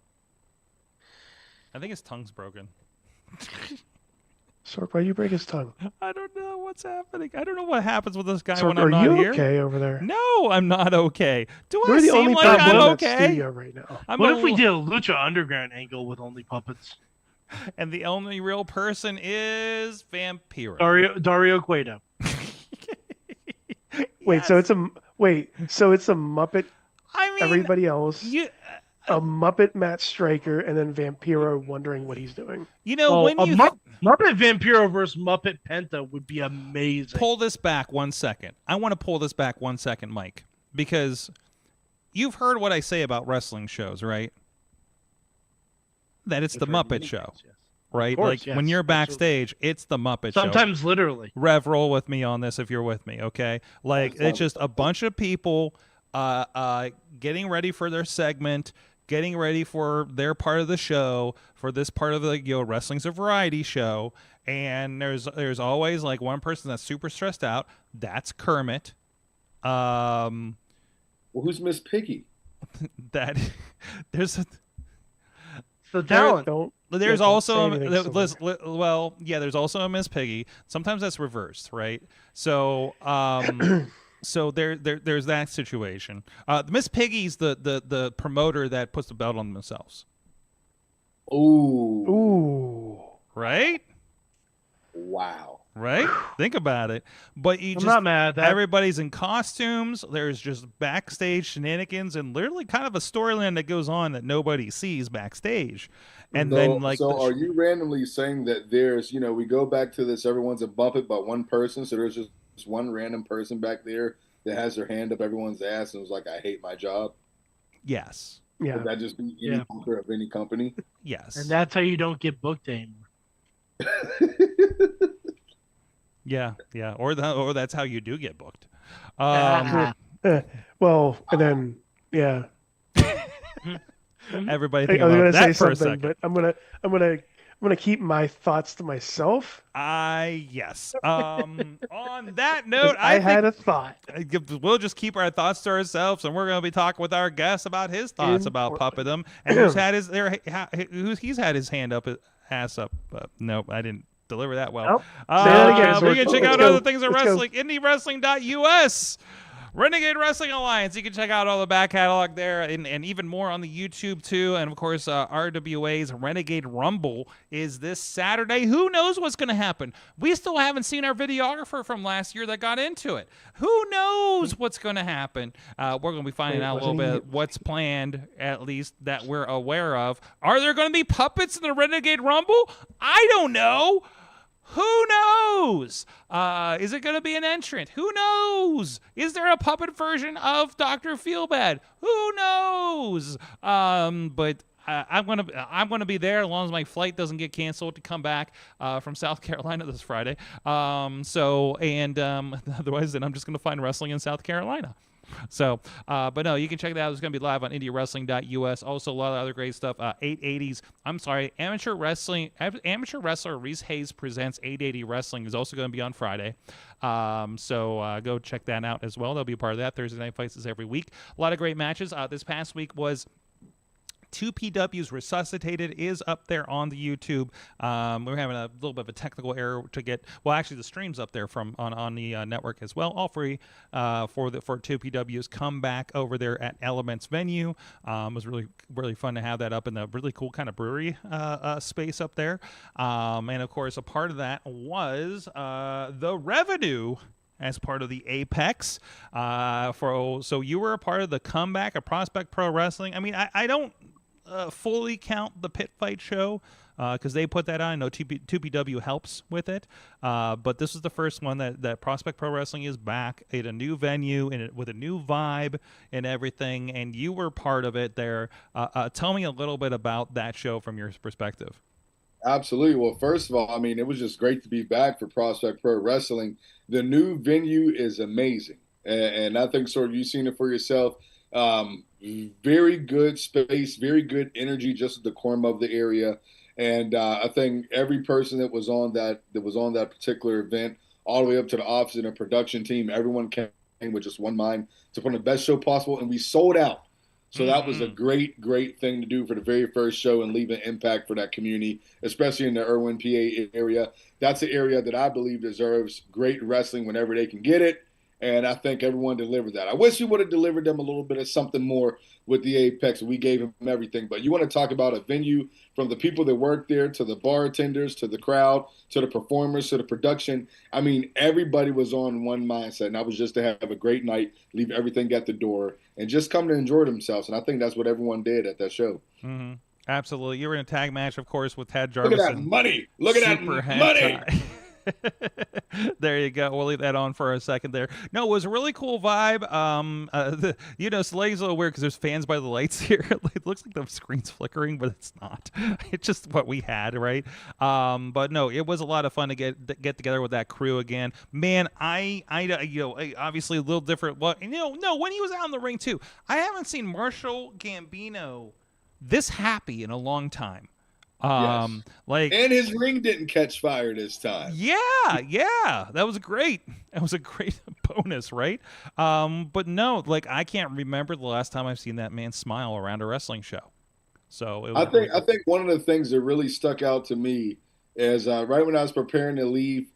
D: I think his tongue's broken.
F: Sork, why'd you break his tongue?
D: I don't know what's happening. I don't know what happens with this guy
F: Sork,
D: when I'm not
F: are you
D: here.
F: okay over there?
D: No, I'm not okay. Do
F: You're
D: I
F: the
D: seem
F: only
D: like
F: person
D: I'm
F: in that
D: okay?
F: studio right now.
G: What if we did a Lucha Underground angle with only puppets?
D: And the only real person is Vampiro.
G: Dario Cueto.
F: Wait, so it's a Muppet.
D: I mean,
F: everybody else. A Muppet Matt Stryker, and then Vampiro wondering what he's doing.
D: You know,
G: Muppet Vampiro versus Muppet Penta would be amazing.
D: Pull this back 1 second. I want to pull this back 1 second, Mike, because you've heard what I say about wrestling shows, right? That it's the Muppet Show,
G: yes.
D: right?
G: Course,
D: like
G: yes,
D: when you're backstage,
G: absolutely.
D: it's the Muppet Show.
G: Sometimes literally.
D: Rev, roll with me on this if you're with me, okay? Like it's just a bunch of people getting ready for their segment, getting ready for their part of the show, for this part of the wrestling's a variety show, and there's always like one person that's super stressed out. That's Kermit.
H: Well, who's Miss Piggy?
D: That there's a
G: The talent.
D: there's
F: don't
D: also
F: say anything,
D: there's also a Miss Piggy. Sometimes that's reversed, right? So so there's that situation. Miss Piggy's the promoter that puts the belt on themselves.
H: Ooh.
D: Right?
H: Wow.
D: Right? Think about it. But
G: I'm not mad at that.
D: everybody's in costumes. There's just backstage shenanigans and literally kind of a storyline that goes on that nobody sees backstage. And then like
H: are you randomly saying that there's, we go back to this, everyone's a Muppet but one person, so there's just one random person back there that has their hand up everyone's ass and was like, I hate my job?
D: yes.
F: Yeah.
H: Would that just be any owner of any company?
D: Yes.
G: And that's how you don't get booked anymore.
D: Yeah, or that's how you do get booked.
F: Well, and then
D: Everybody
F: I
D: think
F: was
D: about
F: gonna say
D: that for a
F: something,
D: second.
F: but I'm gonna keep my thoughts to myself.
D: Yes. On that note,
F: I had
D: think
F: a thought.
D: we'll just keep our thoughts to ourselves, and we're going to be talking with our guest about his thoughts about
F: Portland.
D: Puppetdom and he's had his hand up, ass up. Nope, I didn't deliver that well.
F: Nope. Say that again,
D: We
F: Sorg.
D: can check
F: Let's
D: out
F: go.
D: other things at
F: Let's go.
D: wrestling, IndieWrestling.us. Renegade Wrestling Alliance. You can check out all the back catalog there and even more on the YouTube, too. And, of course, RWA's Renegade Rumble is this Saturday. Who knows what's going to happen? We still haven't seen our videographer from last year that got into it. Who knows what's going to happen? We're going to be finding out a little bit what's planned, at least, that we're aware of. Are there going to be puppets in the Renegade Rumble? I don't know. Who knows? Is it going to be an entrant? Who knows? Is there a puppet version of Dr. Feelbad? Who knows? But I'm gonna be there as long as my flight doesn't get canceled to come back from South Carolina this Friday. Otherwise, then I'm just gonna find wrestling in South Carolina. So, but no, you can check that out. It's going to be live on IndieWrestling.us. Also, a lot of other great stuff. Amateur wrestler Reese Hayes presents 880 Wrestling is also going to be on Friday. So go check that out as well. They'll be a part of that. Thursday Night Fights is every week. A lot of great matches. This past week was 2PW's Resuscitated is up there on the YouTube. We're having a little bit of a technical error to get. Well, actually, the stream's up there from on the network as well, all free for 2PW's comeback over there at Elements Venue. It was really fun to have that up in the really cool kind of brewery space up there. And of course, a part of that was the revenue as part of the Apex. So you were a part of the comeback of Prospect Pro Wrestling. I mean, I don't fully count the Pit Fight show because they put that on. I know 2PW helps with it, but this is the first one that Prospect Pro Wrestling is back at a new venue and with a new vibe and everything, and you were part of it there. Tell me a little bit about that show from your perspective.
H: Absolutely. Well, first of all, I mean, it was just great to be back for Prospect Pro Wrestling. The new venue is amazing, and I think, Sorg, you've seen it for yourself. Very good space, very good energy, just at the corner of the area. And I think every person that was on that particular event, all the way up to the office and the production team, everyone came with just one mind to put on the best show possible, and we sold out. So that was a great, great thing to do for the very first show and leave an impact for that community, especially in the Irwin, PA area. That's an area that I believe deserves great wrestling whenever they can get it. And I think everyone delivered that. I wish we would have delivered them a little bit of something more with the Apex. We gave them everything. But you want to talk about a venue, from the people that work there to the bartenders to the crowd to the performers to the production. I mean, everybody was on one mindset. And that was just to have a great night, leave everything at the door, and just come to enjoy themselves. And I think that's what everyone did at that show.
D: Mm-hmm. Absolutely. You were in a tag match, of course, with Tad Jarvis.
H: Look at that money. Look at that money.
D: There you go. We'll leave that on for a second there. No, it was a really cool vibe. Slay's a little weird because there's fans by the lights here. It looks like the screen's flickering, but it's not. It's just what we had, right? But no, it was a lot of fun to get together with that crew again. Man, I obviously a little different. When he was out in the ring too, I haven't seen Marshall Gambino this happy in a long time.
H: Yes.
D: Like,
H: and his ring didn't catch fire this time.
D: yeah, that was great. That was a great bonus, right? But no, like, I can't remember the last time I've seen that man smile around a wrestling show. So it was
H: I think one of the things that really stuck out to me is right when I was preparing to leave.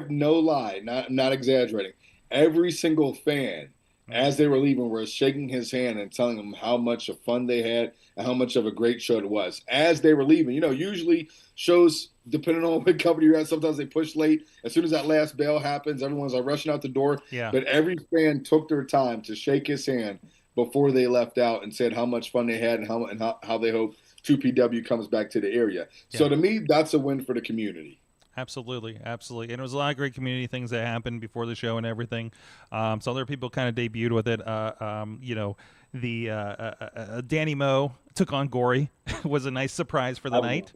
H: No lie, not exaggerating. Every single fan, as they were leaving, were shaking his hand and telling him how much of fun they had and how much of a great show it was. As they were leaving, usually shows, depending on what company you're at, sometimes they push late. As soon as that last bell happens, everyone's like rushing out the door.
D: Yeah.
H: But every fan took their time to shake his hand before they left out and said how much fun they had and how they hope 2PW comes back to the area.
D: Yeah.
H: So to me, that's a win for the community.
D: Absolutely. And it was a lot of great community things that happened before the show and everything. So other people kind of debuted with it. Danny Moe took on Gory. Was a nice surprise for the night.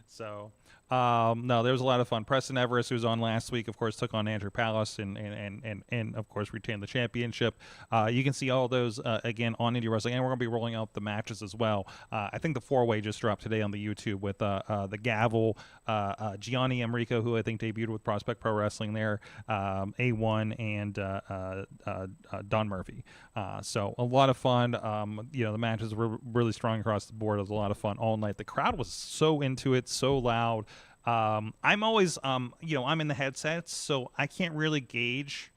D: So no, there was a lot of fun. Preston Everest, who was on last week, of course, took on Andrew Palace and of course retained the championship. You can see all those again on Indie Wrestling, and we're going to be rolling out the matches as well. I think the 4-way just dropped today on the YouTube with the Gavel, Gianni Enrico, who I think debuted with Prospect Pro Wrestling there, A1, and Don Murphy. So a lot of fun. The matches were really strong across the board. It was a lot of fun all night. The crowd was so into it, so loud. I'm always, I'm in the headsets, so I can't really gauge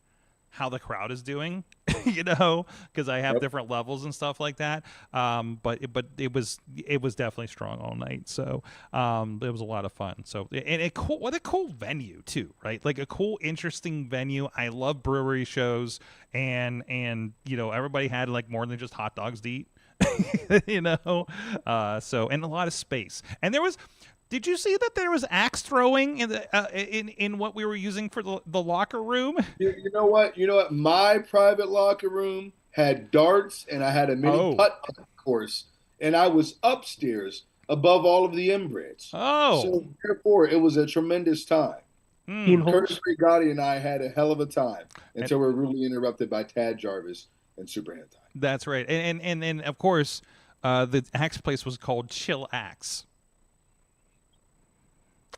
D: how the crowd is doing, because I have different levels and stuff like that. But it was definitely strong all night. So it was a lot of fun. So what a cool venue too, right? Like a cool, interesting venue. I love brewery shows, and everybody had like more than just hot dogs to eat, So, and a lot of space, and there was. Did you see that there was axe throwing in what we were using for the locker room?
H: You know what? My private locker room had darts, and I had a mini putt course, and I was upstairs above all of the inbreds.
D: Oh.
H: So therefore, it was a tremendous time. Curtis Brigatti and I had a hell of a time until we were really interrupted by Tad Jarvis and Super Hentai.
D: That's right. And of course, the axe place was called Chill Axe.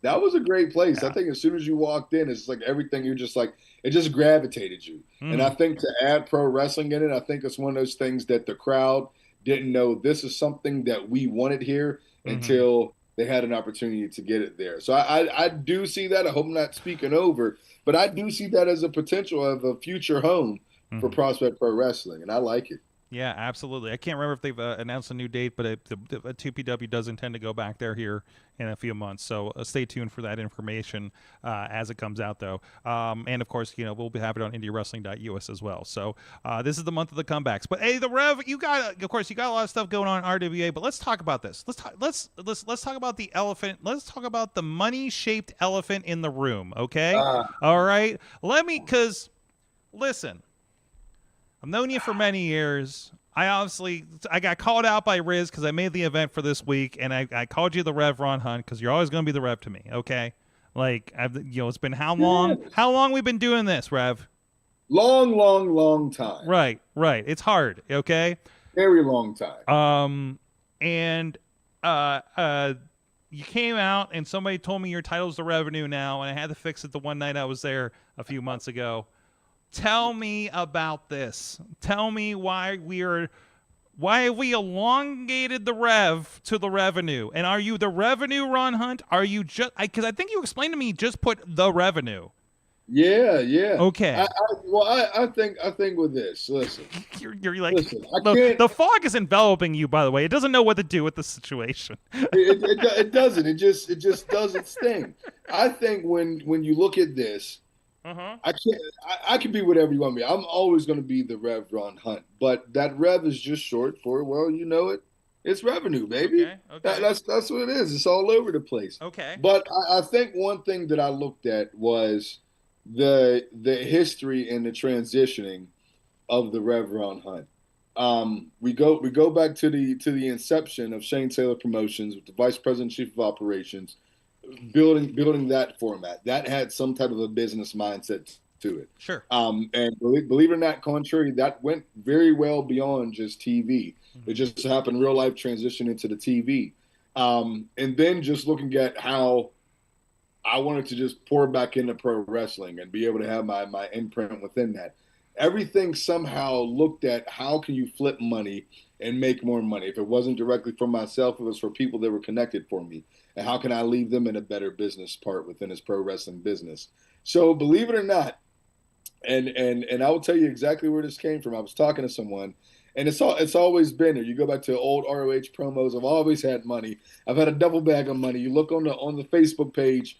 H: That was a great place. Yeah. I think as soon as you walked in, it's like everything, you're just like, it just gravitated you. And I think to add pro wrestling in it, I think it's one of those things that the crowd didn't know this is something that we wanted here until they had an opportunity to get it there. So I do see that. I hope I'm not speaking over, but I do see that as a potential of a future home for Prospect Pro Wrestling, and I like it.
D: Yeah, absolutely. I can't remember if they've announced a new date, but 2PW does intend to go back there here in a few months. So stay tuned for that information as it comes out, though. And, of course, we'll have it on IndieWrestling.us as well. So this is the month of the comebacks. But, hey, the Rev, you got a lot of stuff going on in RWA, but let's talk about this. Let's talk about the elephant. Let's talk about the money-shaped elephant in the room, okay? All right? Because, listen. I've known you for many years. I got called out by Riz because I made the event for this week, and I called you the Rev Ron Hunt because you're always going to be the Rev to me, okay? Like, it's been how long? Yes. How long we've been doing this, Rev?
H: Long time.
D: Right. It's hard, okay?
H: Very long time.
D: And you came out, and somebody told me your title's the Revenue now, and I had to fix it the one night I was there a few months ago. Tell me about this. Tell me why have we elongated the Rev to the Revenue? And are you the Revenue, Ron Hunt? Are you just because I think you explained to me just put the Revenue.
H: Yeah.
D: Okay.
H: I think with this, listen.
D: You're like, listen, the fog is enveloping you. By the way, it doesn't know what to do with the situation.
H: It doesn't. It just does its thing. I think when you look at this. I can be whatever you want me. I'm always going to be the Rev Ron Hunt, but that Rev is just short for it's Revenue, baby.
D: Okay.
H: That's what it is. It's all over the place.
D: Okay.
H: But I think one thing that I looked at was the history and the transitioning of the Rev Ron Hunt. We go back to the inception of Shane Taylor Promotions with the Vice President Chief of Operations. Building that format that had some type of a business mindset to it.
D: Sure.
H: And believe it or not, contrary, that went very well beyond just TV. It just happened real life transition into the TV. And then just looking at how I wanted to just pour back into pro wrestling and be able to have my imprint within that. Everything somehow looked at how can you flip money and make more money. If it wasn't directly for myself, it was for people that were connected for me. And how can I leave them in a better business part within this pro wrestling business? So believe it or not, and I will tell you exactly where this came from. I was talking to someone, and it's always been there. You go back to old ROH promos. I've always had money. I've had a double bag of money. You look on the Facebook page.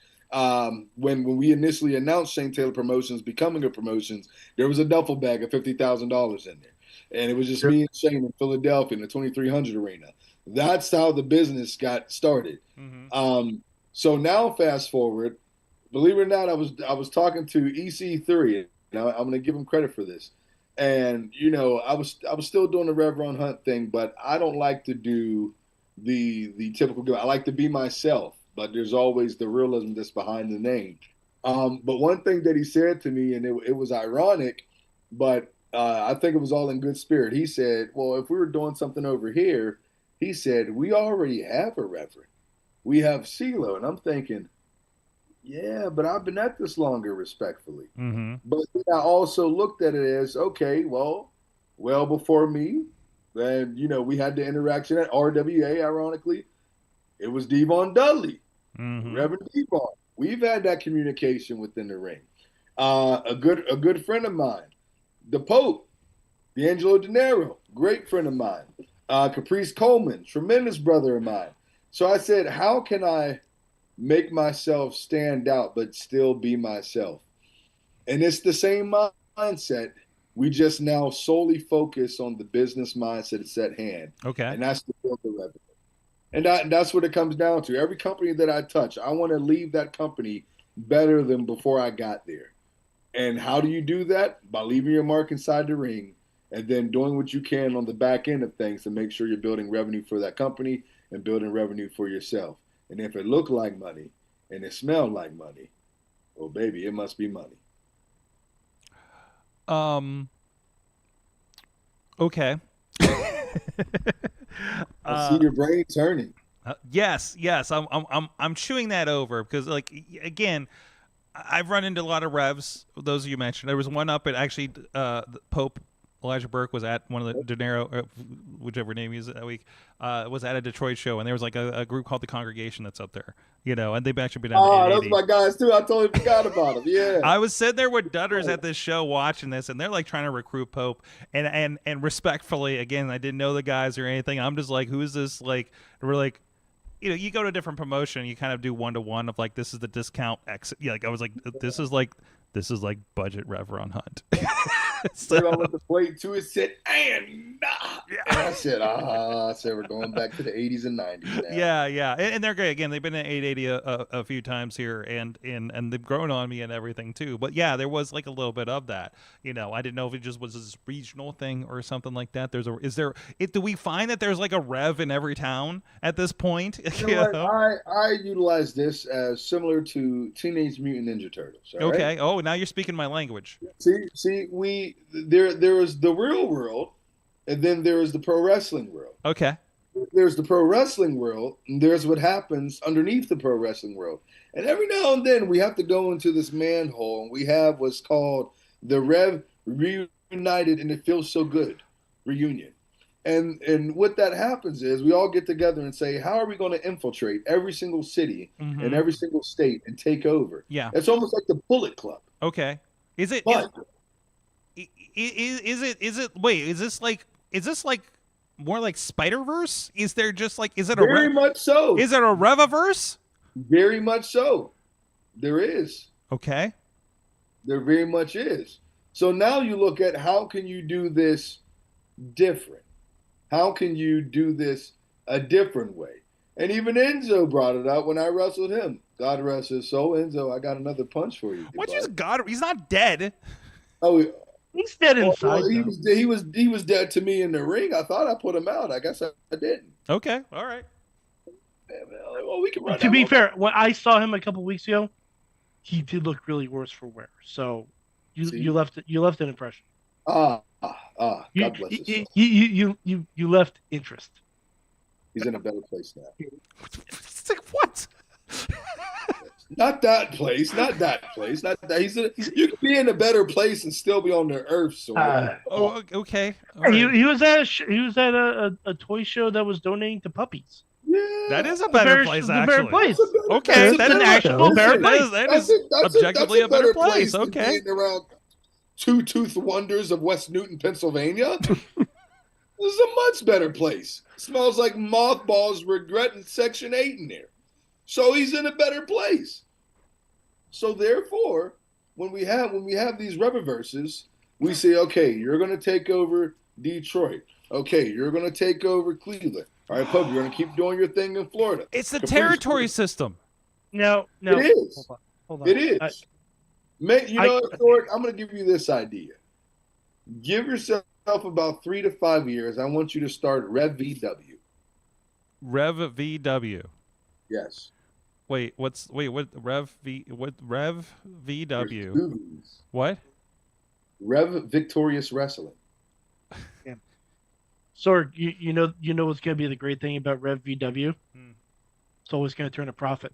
H: When we initially announced Shane Taylor Promotions becoming a promotions, there was a duffel bag of $50,000 in there. And it was just me and Shane in Philadelphia in the 2300 arena. That's how the business got started. So now fast forward, believe it or not, I was talking to EC3. Now I'm going to give him credit for this. And, I was still doing the Rev Ron Hunt thing, but I don't like to do the typical I like to be myself. But there's always the realism that's behind the name. But one thing that he said to me, and it was ironic, but I think it was all in good spirit. He said, well, if we were doing something over here, he said, we already have a reverend. We have CeeLo. And I'm thinking, yeah, but I've been at this longer, respectfully. But I also looked at it as, okay, well before me, then, we had the interaction at RWA, ironically. It was Devon Dudley, Reverend Devon. We've had that communication within the ring. A good friend of mine, the Pope, D'Angelo De Niro, great friend of mine. Caprice Coleman, tremendous brother of mine. So I said, how can I make myself stand out but still be myself? And it's the same mindset. We just now solely focus on the business mindset that's at hand.
D: Okay.
H: And that's to build the revenue. And that's what it comes down to. Every company that I touch, I want to leave that company better than before I got there. And how do you do that? By leaving your mark inside the ring and then doing what you can on the back end of things to make sure you're building revenue for that company and building revenue for yourself. And if it looked like money and it smelled like money, well, baby, it must be money.
D: Okay.
H: I see your brain turning.
D: Yes. I'm chewing that over because, again, I've run into a lot of revs. Those you mentioned, there was one up at actually Pope Elijah Burke was at one of the De Niro, whichever name he used that week, was at a Detroit show, and there was like a group called the Congregation that's up there, and they've actually been down to 880.
H: Those are my guys too. I totally forgot about them. Yeah,
D: I was sitting there with Dudders at this show watching this, and they're like trying to recruit Pope, and respectfully, again, I didn't know the guys or anything. I'm just like, who is this? Like, we're like, you go to a different promotion, you kind of do 1-to-1 of like, this is the discount exit. Yeah, like I was like, this is like budget Rev Ron Hunt.
H: So I went to plate to it, said, and I said, we're going back to the 80s and 90s now.
D: Yeah. And they're great. Again, they've been at 880 a few times here, and they've grown on me and everything too. But yeah, there was like a little bit of that. I didn't know if it just was this regional thing or something like that. Do we find that there's like a Rev in every town at this point?
H: I utilize this as similar to Teenage Mutant Ninja Turtles.
D: Okay.
H: Right?
D: Oh, now you're speaking my language.
H: See, there is the real world, and then there is the pro wrestling world.
D: Okay.
H: There's the pro wrestling world, and there's what happens underneath the pro wrestling world. And every now and then we have to go into this manhole, and we have what's called the Rev Reunited, and it feels so good reunion. And what that happens is we all get together and say, how are we going to infiltrate every single city and every single state and take over?
D: Yeah.
H: It's almost like the Bullet Club.
D: Okay. Is it? Is this like more like Spider-Verse? Is there just like, is it
H: very much so?
D: Is it a Reviverse?
H: Very much so. There is.
D: Okay.
H: There very much is. So now you look at how can you do this different? How can you do this a different way? And even Enzo brought it up when I wrestled him. God rest his soul. Enzo, I got another punch for you.
D: What you God? He's not dead.
H: Oh,
G: he's dead inside.
H: Well, he was dead to me in the ring. I thought I put him out. I guess I didn't.
D: Okay, all right.
H: Well, we can run.
G: To be fair, when I saw him a couple weeks ago, he did look really worse for wear. So you left an impression.
H: God
G: You,
H: bless his soul.
G: you left interest.
H: He's in a better place now.
D: It's like, what?
H: Not that place. Not that place. Not that. You can be in a better place and still be on the earth. So
D: Oh, okay. All
G: Hey,
D: right.
G: he was at a toy show that was donating to puppies.
H: yeah,
D: That is a better place,
G: It's a
D: actually.
G: better place.
D: Okay,
F: It's
D: that
F: an
D: is
F: actual
G: better
D: that is objectively a better place.
H: than
D: Okay.
H: being around Two Tooth Wonders of West Newton, Pennsylvania. This is a much better place. Smells like mothballs regretting Section 8 in there. So he's in a better place. So therefore, when we have these Reviverses, we say, okay, you're going to take over Detroit. Okay, you're going to take over Cleveland. All right, Pub, you're going to keep doing your thing in Florida.
D: It's the
H: Caprice,
D: territory system.
G: No.
H: It is.
G: Hold on.
H: It is. You know what, Thor? I'm going to give you this idea. Give yourself about 3 to 5 years. I want you to start Rev VW.
D: Rev VW.
H: Yes.
D: What Rev
H: There's
D: VW?
H: 2 Vs.
D: What?
H: Rev Victorious Wrestling.
G: Sorg, you know what's going to be the great thing about Rev VW?
D: Hmm.
G: It's always going to turn a profit.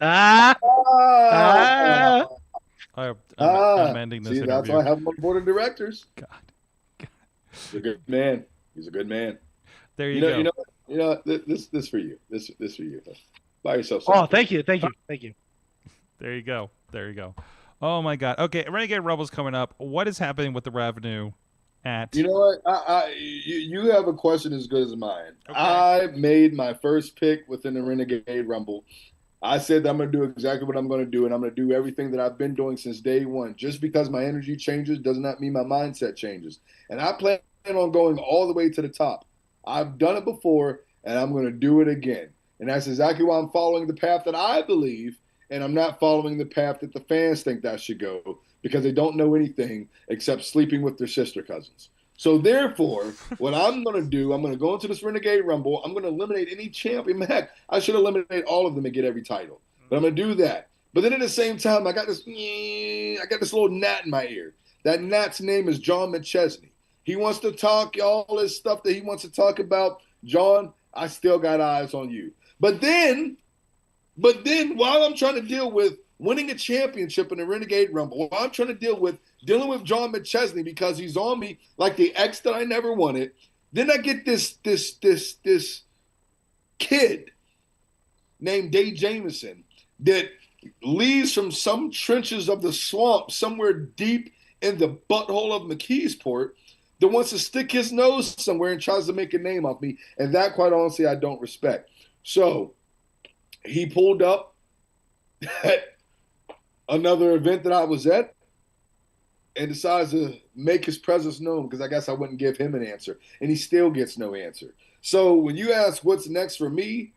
D: I'm ending this
H: See,
D: interview.
H: that's why I have him on board of directors.
D: God.
H: He's a good man. He's a good man.
D: There you go.
H: You know. This for you. This for you. Buy yourself
G: Oh,
H: something.
G: thank you.
D: There you go. Oh my God. Okay, Renegade Rebels coming up. What is happening with the revenue at?
H: You know what? You have a question as good as mine.
D: Okay.
H: I made my first pick within the Renegade Rumble. I said that I'm going to do exactly what I'm going to do, and I'm going to do everything that I've been doing since day one. Just because my energy changes does not mean my mindset changes. And I plan on going all the way to the top. I've done it before, and I'm going to do it again. And that's exactly why I'm following the path that I believe, and I'm not following the path that the fans think that I should go, because they don't know anything except sleeping with their sister cousins. So therefore, what I'm going to do, I'm going to go into this Renegade Rumble. I'm going to eliminate any champion. Heck, I should eliminate all of them and get every title. But I'm going to do that. But then at the same time, I got this little gnat in my ear. That gnat's name is John McChesney. He wants to talk all this stuff that he wants to talk about. John, I still got eyes on you. But then while I'm trying to deal with winning a championship in the Renegade Rumble, while I'm trying to dealing with John McChesney because he's on me like the ex that I never wanted, then I get this kid named Dave Jameson that leaves from some trenches of the swamp somewhere deep in the butthole of McKeesport that wants to stick his nose somewhere and tries to make a name off me. And that, quite honestly, I don't respect. So he pulled up at another event that I was at and decides to make his presence known because I guess I wouldn't give him an answer. And he still gets no answer. So when you ask what's next for me,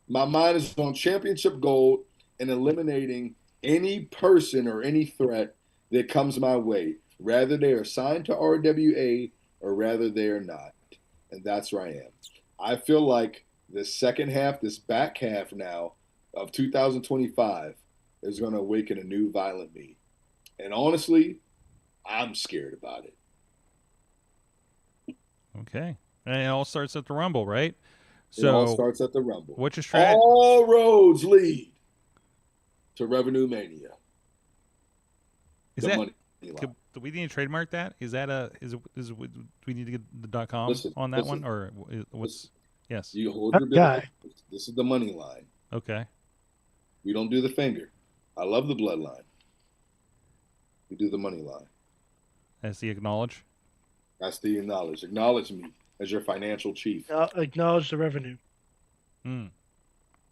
H: my mind is on championship gold and eliminating any person or any threat that comes my way. Rather they are signed to RWA or rather they are not. And that's where I am. I feel like this second half, this back half now of 2025 is going to awaken a new violent me. And honestly, I'm scared about it.
D: Okay. And it all starts at the Rumble, right?
H: It all starts at the Rumble.
D: What's your strategy?
H: All roads lead to Revenue Mania.
D: Do we need to trademark that? Is that do we need to get the .com on that one, or what's? Yes.
H: You hold your business. This is the money line.
D: Okay.
H: We don't do the finger. I love the bloodline. We do the money line.
D: That's the acknowledge.
H: That's the acknowledge. Acknowledge me as your financial chief.
G: Acknowledge the revenue.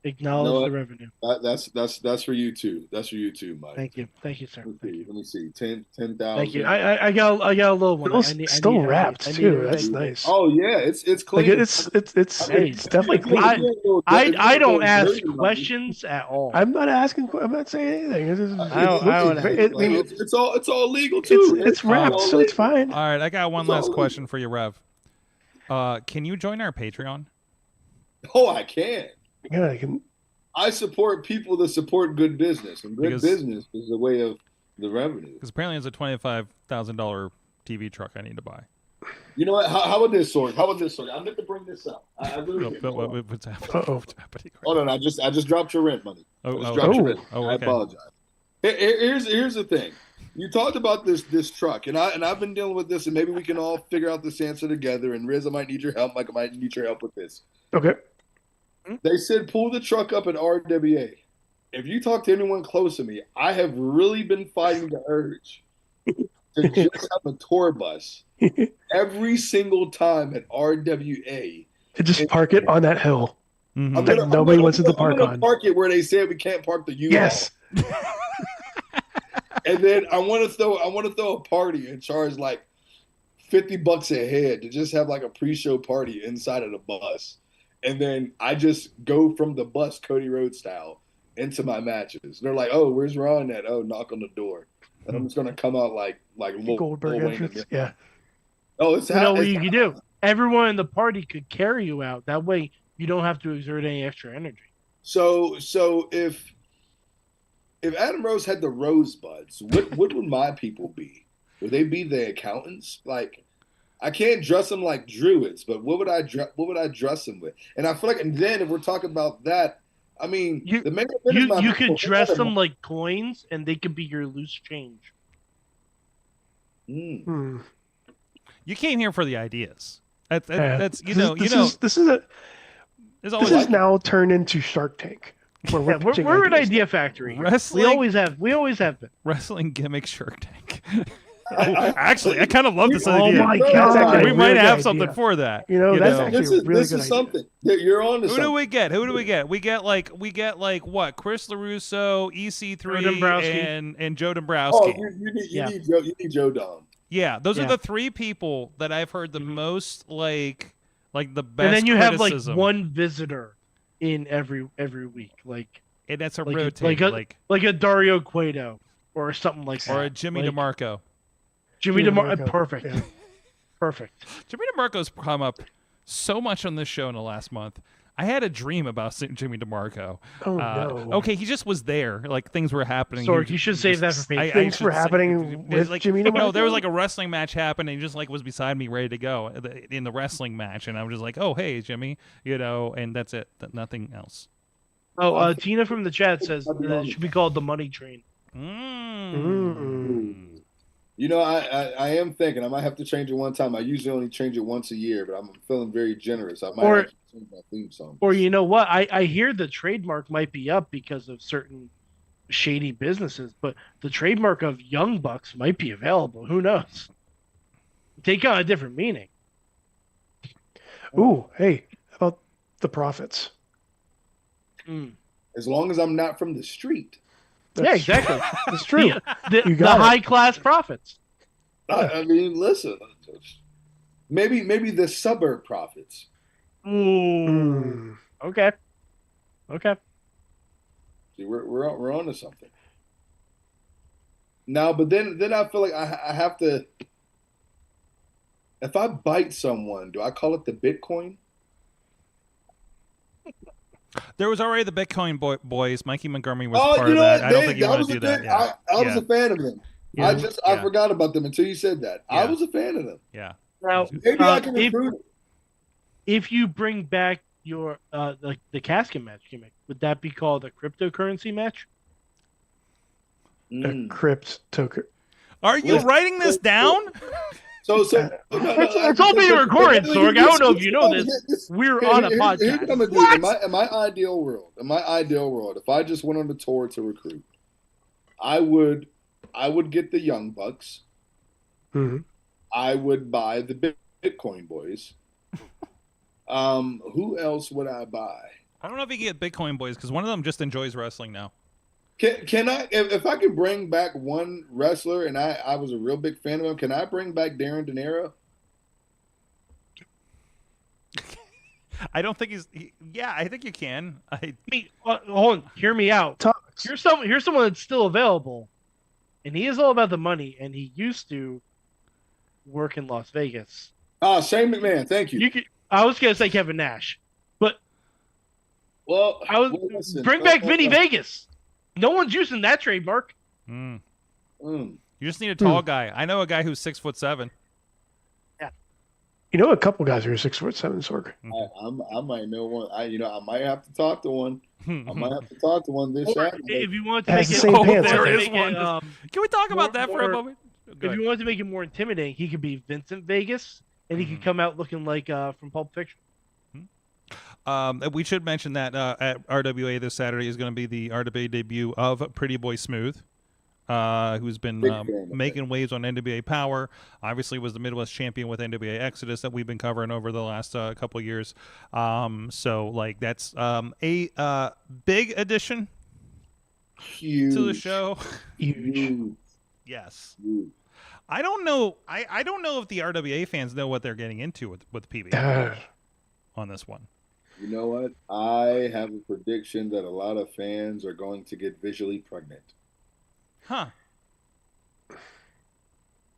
G: Acknowledge the revenue.
H: That's for you too. That's for you too, Mike.
G: Thank you, sir.
H: Let me see. 10,000.
G: Thank you. I got a little one.
F: Still wrapped too. That's nice.
H: Oh yeah, it's clean.
F: Like it's definitely clean.
G: I don't ask questions at all.
F: I'm not asking. I'm not saying anything.
H: It's all legal too.
F: It's wrapped, so it's fine.
D: All right, I got one last question for you, Rev. Can you join our Patreon?
H: Oh, I can.
F: Yeah, I can.
H: I support people that support good business, and good business is the way of the revenue.
D: Because apparently it's a $25,000 TV truck I need to buy.
H: You know what? How about this, Sorg? How about this, Sorg? I meant to bring this up. I really did.
D: What's happening? What's happening?
H: Hold on, I just dropped your rent money.
D: Okay.
H: I apologize. Here's the thing. You talked about this truck, and I've been dealing with this, and maybe we can all figure out this answer together. And Riz, I might need your help. Mike, I might need your help with this.
F: Okay.
H: They said pull the truck up at RWA. If you talk to anyone close to me, I have really been fighting the urge to just have a tour bus every single time at RWA.
F: To just park it on that hill.
D: Mm-hmm.
F: That nobody wants it to park on.
H: Park it where they said we can't park the U-Haul.
F: Yes.
H: And then I want to throw a party and charge like $50 a head to just have like a pre-show party inside of the bus. And then I just go from the bus, Cody Rhodes style, into my matches. They're like, "Oh, where's Ron at?" "Oh, knock on the door." And I'm just gonna come out like
F: Goldberg
H: Lil
F: entrance.
H: Wayne.
F: Yeah.
H: Oh, it's
G: You know what you can do? Everyone in the party could carry you out. That way, you don't have to exert any extra energy.
H: So if Adam Rose had the Rosebuds, what would my people be? Would they be the accountants? Like, I can't dress them like druids, but what would I dress them with? And I feel like, and then if we're talking about that, I mean, the main event is my
G: you
H: people.
G: could dress them like coins, and they could be your loose change.
F: Hmm.
D: You came here for the ideas. That's
F: This
D: There's always
F: is now turned into Shark Tank. Where
G: We're an idea factory.
D: Wrestling.
G: We always have been.
D: Wrestling gimmick Shark Tank. Actually, I kind of love this
F: Oh
D: idea.
F: my God.
D: We might
F: Really
D: have
F: good
D: something
F: idea.
D: for that.
F: That's actually
H: This
F: a
H: is
F: really
H: this
F: good
H: is
F: idea.
H: something that you're on to
D: Who
H: something.
D: do we get? We get like what? Chris LaRusso, EC3,
G: Joe Dombrowski.
D: and Joe
H: Oh,
D: Dombrowski.
H: you need Joe Dom.
D: Yeah, those are
G: Yeah.
D: the three people that I've heard the most like the best.
G: And then you have
D: criticism.
G: like one visitor in every week,
D: and that's a
G: like
D: rotating,
G: like a Dario Cueto or something like that,
D: or a Jimmy
G: like,
D: DeMarco.
G: Jimmy DeMarco,
F: DeMarco,
G: perfect,
F: yeah.
G: perfect.
D: Jimmy DeMarco's come up so much on this show in the last month. I had a dream about Jimmy DeMarco.
F: Oh, no.
D: Okay, he just was there. Like things were happening.
G: Sorg, you should save that for me.
F: Things were happening with Jimmy
D: No,
F: DeMarco?
D: there was like a wrestling match happening. And he just like was beside me, ready to go in the wrestling match, and I was just like, "Oh, hey, Jimmy," and that's it. Nothing else.
G: Oh, Tina from the chat says that it should be called the Money Train.
H: You know, I am thinking I might have to change it one time. I usually only change it once a year, but I'm feeling very generous. I might have to change my theme song.
G: Or you know what? I hear the trademark might be up because of certain shady businesses, but the trademark of Young Bucks might be available. Who knows? Take on a different meaning.
F: Ooh, hey, how about the Profits?
H: As long as I'm not from the street.
G: Yeah, exactly.
F: It's true.
G: The high class profits.
H: I mean, listen. Maybe the suburb profits.
G: Ooh. Okay.
H: See, we're on to something. Now, but then I feel like I have to. If I bite someone, do I call it the Bitcoin?
D: There was already the Bitcoin boys. Mikey Montgomery was
H: Oh,
D: part
H: you
D: of
H: know
D: that.
H: what?
D: I don't think you want to do that. Yeah.
H: I was a fan of them.
D: Yeah.
H: I forgot about them until you said that.
D: Yeah.
H: I was a fan of them.
D: Yeah.
G: Now,
H: Maybe I can improve it.
G: if you bring back your the casket match gimmick, would that be called a cryptocurrency match?
F: A crypto.
D: Are you writing this down?
H: So
G: It's all being recorded, Sorg. I don't know if you know this. We're on a podcast.
H: Here's what I'm gonna do. In my ideal world, if I just went on the tour to recruit, I would get the Young Bucks.
F: Mm-hmm.
H: I would buy the Bitcoin boys. Who else would I buy?
D: I don't know if you can get Bitcoin boys because one of them just enjoys wrestling now.
H: Can I, if I can bring back one wrestler, and I was a real big fan of him, can I bring back Darren De Niro?
D: I don't think yeah, I think you can.
G: Hold on, hear me out. Here's someone that's still available, and he is all about the money, and he used to work in Las Vegas.
H: Shane McMahon, thank you.
G: I was gonna say Kevin Nash, but
H: listen,
G: bring back Vinny Vegas. No one's using that trademark.
H: You
D: You just need a tall guy. I know a guy who's 6'7".
F: You know, a couple guys who are 6'7", Sorg.
H: I might know one. I might have to talk to one. I might have to talk to one this
G: Or
H: Saturday.
G: if you want to
F: Has
G: make
F: the
G: it,
F: same pants,
D: there
F: I
D: is
F: think.
D: one. Can we talk about that for a moment? Go
G: If you want to make it more intimidating, he could be Vincent Vegas, and he could come out looking like from Pulp Fiction.
D: We should mention that at RWA this Saturday is going to be the RWA debut of Pretty Boy Smooth, who's been making waves on NWA Power. Obviously was the Midwest champion with NWA Exodus that we've been covering over the last couple of years. So, like, that's a big addition to the show.
F: Huge.
D: Yes. I don't know. I don't know if the RWA fans know what they're getting into with PB on this one.
H: You know what? I have a prediction that a lot of fans are going to get visually pregnant.
D: Huh.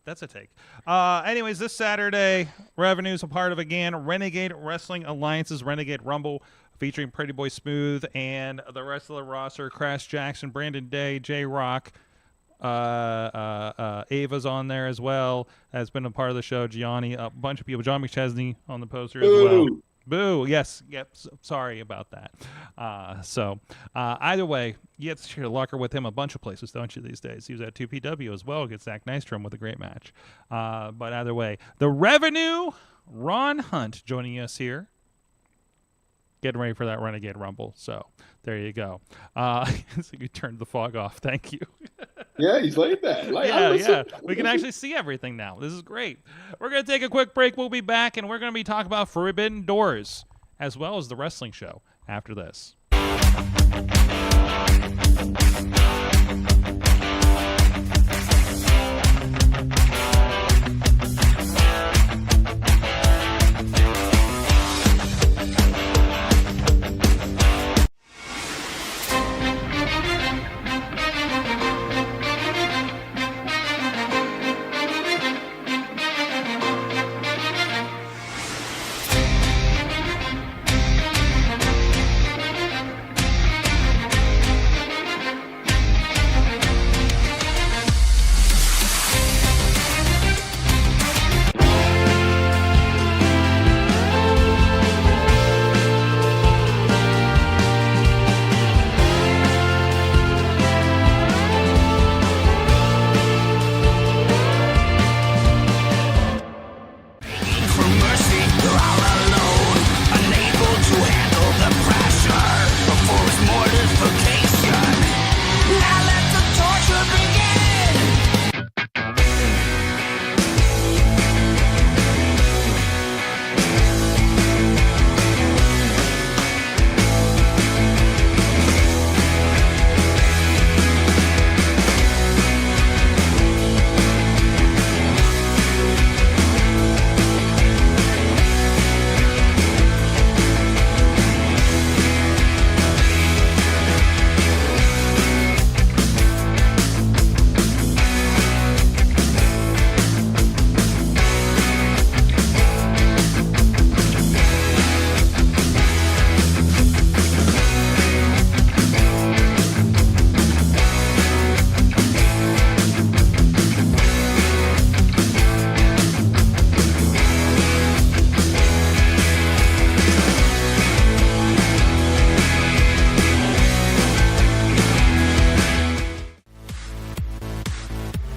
D: That's a take. Anyways, this Saturday, Revenue's a part of, again, Renegade Wrestling Alliance's Renegade Rumble, featuring Pretty Boy Smooth and the rest of the roster: Crash Jackson, Brandon Day, J-Rock. Ava's on there as well, has been a part of the show. Gianni, a bunch of people. John McChesney on the poster as well. Boo. Yes. Yep. Sorry about that. Either way, you have to share locker with him a bunch of places, don't you, these days? He was at 2PW as well against Zach Nystrom with a great match. But either way, the Revenue, Ron Hunt joining us here. Getting ready for that Renegade Rumble. So there you go. So you turned the fog off. Thank you.
H: Yeah, he's like that.
D: Yeah. We can actually see everything now. This is great. We're going to take a quick break. We'll be back, and we're going to be talking about Forbidden Doors, as well as the wrestling show after this.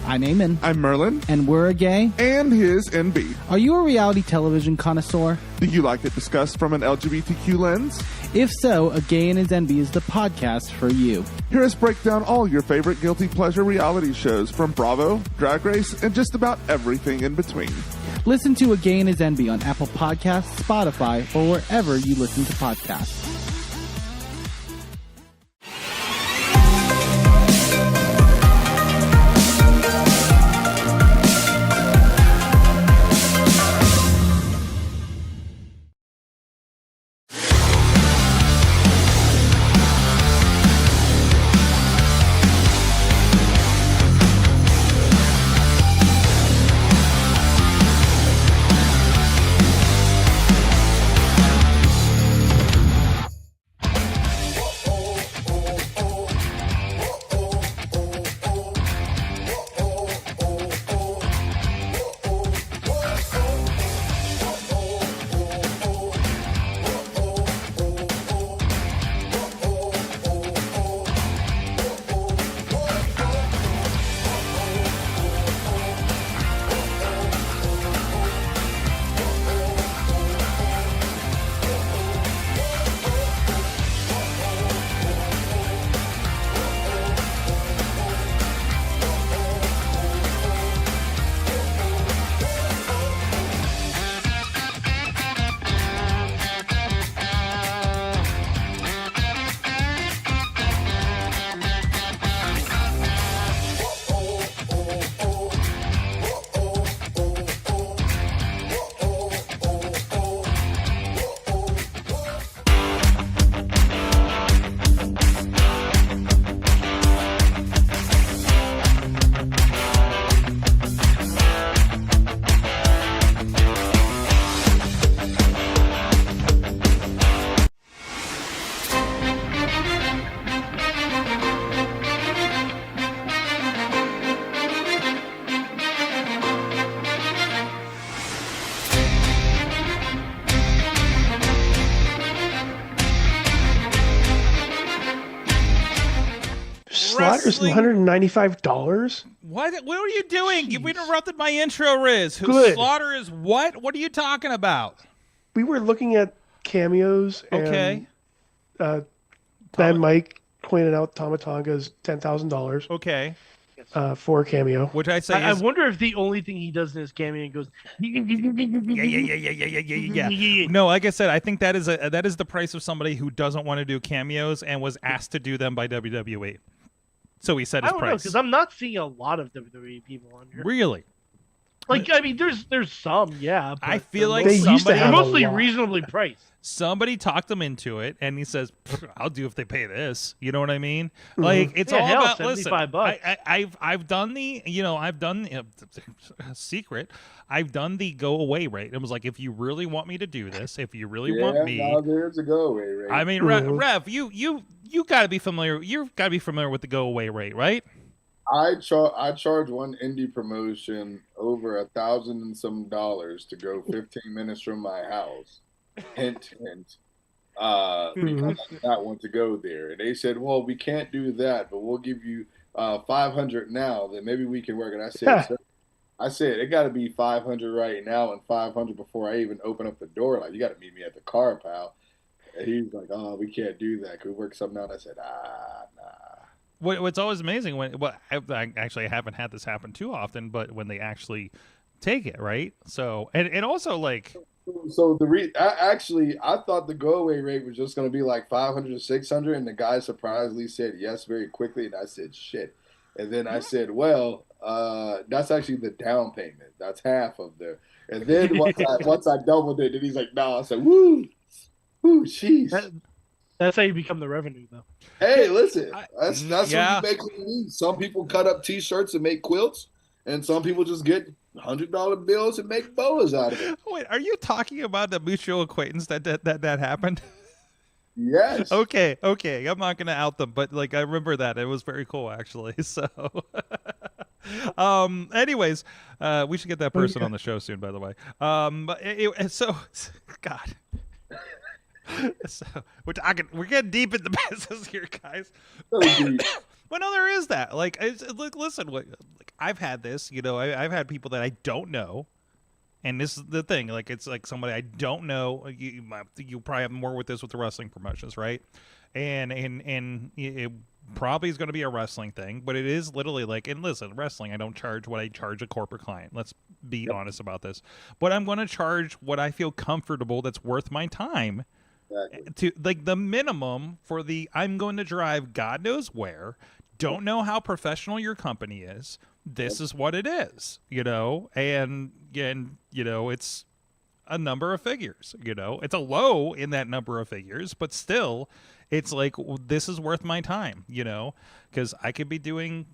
A: I'm Eamon.
B: I'm Merlin.
A: And we're a gay.
B: And his NB.
A: Are you a reality television connoisseur?
B: Do you like it discussed from an LGBTQ lens?
A: If so, A Gay and His Envy is the podcast for you.
B: Hear us break down all your favorite guilty pleasure reality shows from Bravo, Drag Race, and just about everything in between.
A: Listen to A Gay and His Envy on Apple Podcasts, Spotify, or wherever you listen to podcasts.
F: Slaughter's
D: wrestling.
F: $195.
D: What are you doing? You've interrupted my intro, Riz.
F: Good.
D: Slaughter is what? What are you talking about?
F: We were looking at cameos,
D: Okay.
F: and Ben Mike pointed out Tomatonga's $10,000
D: Okay.
F: for a cameo.
D: Which I say
G: I
D: is
G: wonder if the only thing he does in his cameo goes,
D: yeah. No, like I said, I think that is the price of somebody who doesn't want to do cameos and was asked to do them by WWE. So he said
G: I
D: his
G: don't know,
D: price.
G: because I'm not seeing a lot of WWE people on here.
D: Really?
G: Like, I mean, there's some, yeah.
D: I
G: but
D: feel like
F: They used to
D: somebody
F: have
G: they're
F: a
G: mostly
F: lot.
G: reasonably priced.
D: somebody talked him into it, and he says, "I'll do if they pay this." You know what I mean? Like it's
G: Yeah,
D: all
G: hell,
D: about. Listen,
G: $75.
D: I've done the secret. I've done the go away rate. It was like, if you really want me to do this, if you really want me,
H: now there's a go away rate.
D: I mean, Rev, you got to be familiar. You've got to be familiar with the go away rate, right?
H: I charge one indie promotion over $1,000 and some to go 15 minutes from my house. Hint, hint. Because I did not want to go there, and they said, "Well, we can't do that, but we'll give you 500 now. Then maybe we can work." And I said, "Sir," I said, it got to be 500 right now and 500 before I even open up the door. Like, you got to meet me at the car, pal. And he was like, "Oh, we can't do that. Could we work something out?" I said, nah.
D: What's always amazing I actually haven't had this happen too often, but when they actually take it, right? So and also like.
H: So I thought the go away rate was just going to be like 500 or 600, and the guy surprisingly said yes very quickly, and I said shit, and then I said, well, that's actually the down payment. That's half of the, and then once I doubled it, then he's like, no, I said, woo, jeez.
G: That's how you become the revenue, though.
H: Hey, listen, that's
D: yeah.
H: what you make what you need. Some people cut up T-shirts and make quilts, and some people just get $100 bills and make boas out of it.
D: Wait, are you talking about the mutual acquaintance that happened?
H: Yes.
D: Okay. I'm not gonna out them, but like I remember that it was very cool actually. So, anyways, we should get that person on the show soon. By the way, so God. So we're getting deep in the business here, guys. But no, there is that. Like, listen, like I've had this. I've had people that I don't know, and this is the thing. Like, it's like somebody I don't know. You probably have more with this with the wrestling promotions, right? And it probably is going to be a wrestling thing, but it is literally like. And listen, wrestling, I don't charge what I charge a corporate client. Let's be honest about this. But I'm going to charge what I feel comfortable that's worth my time. To like the minimum for the I'm going to drive God knows where, don't know how professional your company is. This is what it is, and it's a number of figures, it's a low in that number of figures, but still it's like, this is worth my time, because I could be doing,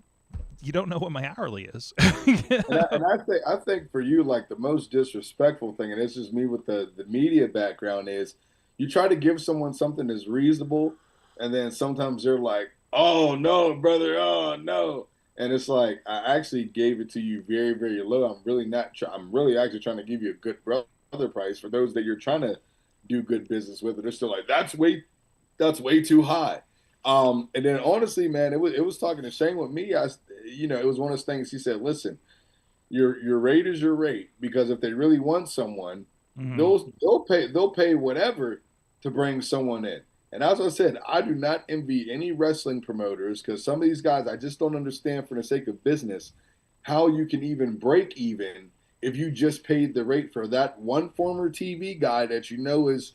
D: you don't know what my hourly is.
H: and I think for you, like the most disrespectful thing, and this is me with the media background, is you try to give someone something that's reasonable, and then sometimes they're like, "Oh no, brother! Oh no!" And it's like, I actually gave it to you very, very low. I'm really actually trying to give you a good brother price for those that you're trying to do good business with. And they're still like, "That's way too high." And then honestly, man, it was talking to Shane with me. It was one of those things. He said, "Listen, your rate is your rate, because if they really want someone, they'll pay whatever to bring someone in." And as I said, I do not envy any wrestling promoters, because some of these guys, I just don't understand, for the sake of business, how you can even break even if you just paid the rate for that one former TV guy that is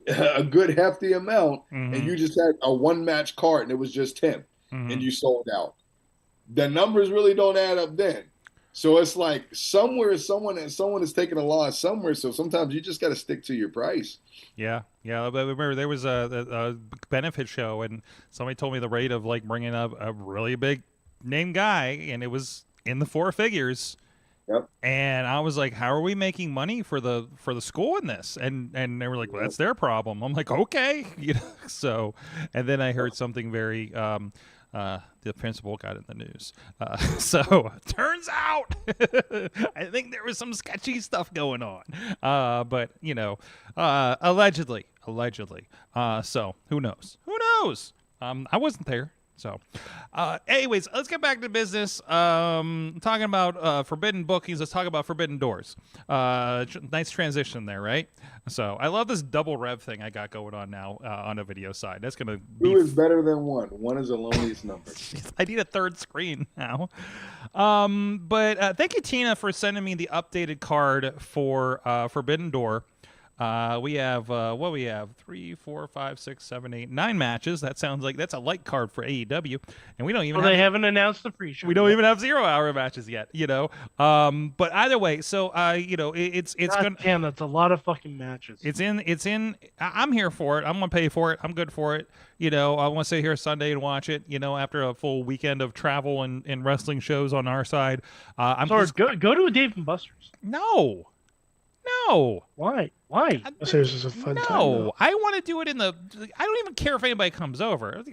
H: a good hefty amount, and you just had a one-match card and it was just him, and you sold out. The numbers really don't add up then. So it's like somewhere someone is taking a loss somewhere. So sometimes you just got to stick to your price.
D: Yeah. But remember, there was a benefit show, and somebody told me the rate of like bringing up a really big name guy, and it was in the four figures.
H: Yep.
D: And I was like, how are we making money for the school in this? And they were like, well, that's their problem. I'm like, okay, So, and then I heard something very. The principal got in the news. So turns out, I think there was some sketchy stuff going on. But allegedly. So who knows? I wasn't there. So, anyways, let's get back to business. Talking about forbidden bookings, let's talk about forbidden doors. Nice transition there, right? So, I love this double rev thing I got going on now on the video side. That's gonna be
H: Two is better than one. One is a loneliest number.
D: I need a third screen now. But thank you, Tina, for sending me the updated card for Forbidden Door. We have what we have 3, 4, 5, 6, 7, 8, 9 matches. That sounds like that's a light card for AEW, and we don't even.
G: Well, they haven't announced the pre-show.
D: We don't even have 0-hour matches yet, you know. But either way, so you know, it's gonna.
G: Damn, that's a lot of fucking matches.
D: It's in. I'm here for it. I'm gonna pay for it. I'm good for it. You know, I want to sit here Sunday and watch it. You know, after a full weekend of travel and wrestling shows on our side. I'm
G: Sorry,
D: just,
G: go to a Dave and Buster's.
D: No.
G: Why?
F: This is a fun time.
D: No, I want to do it in the. I don't even care if anybody comes over.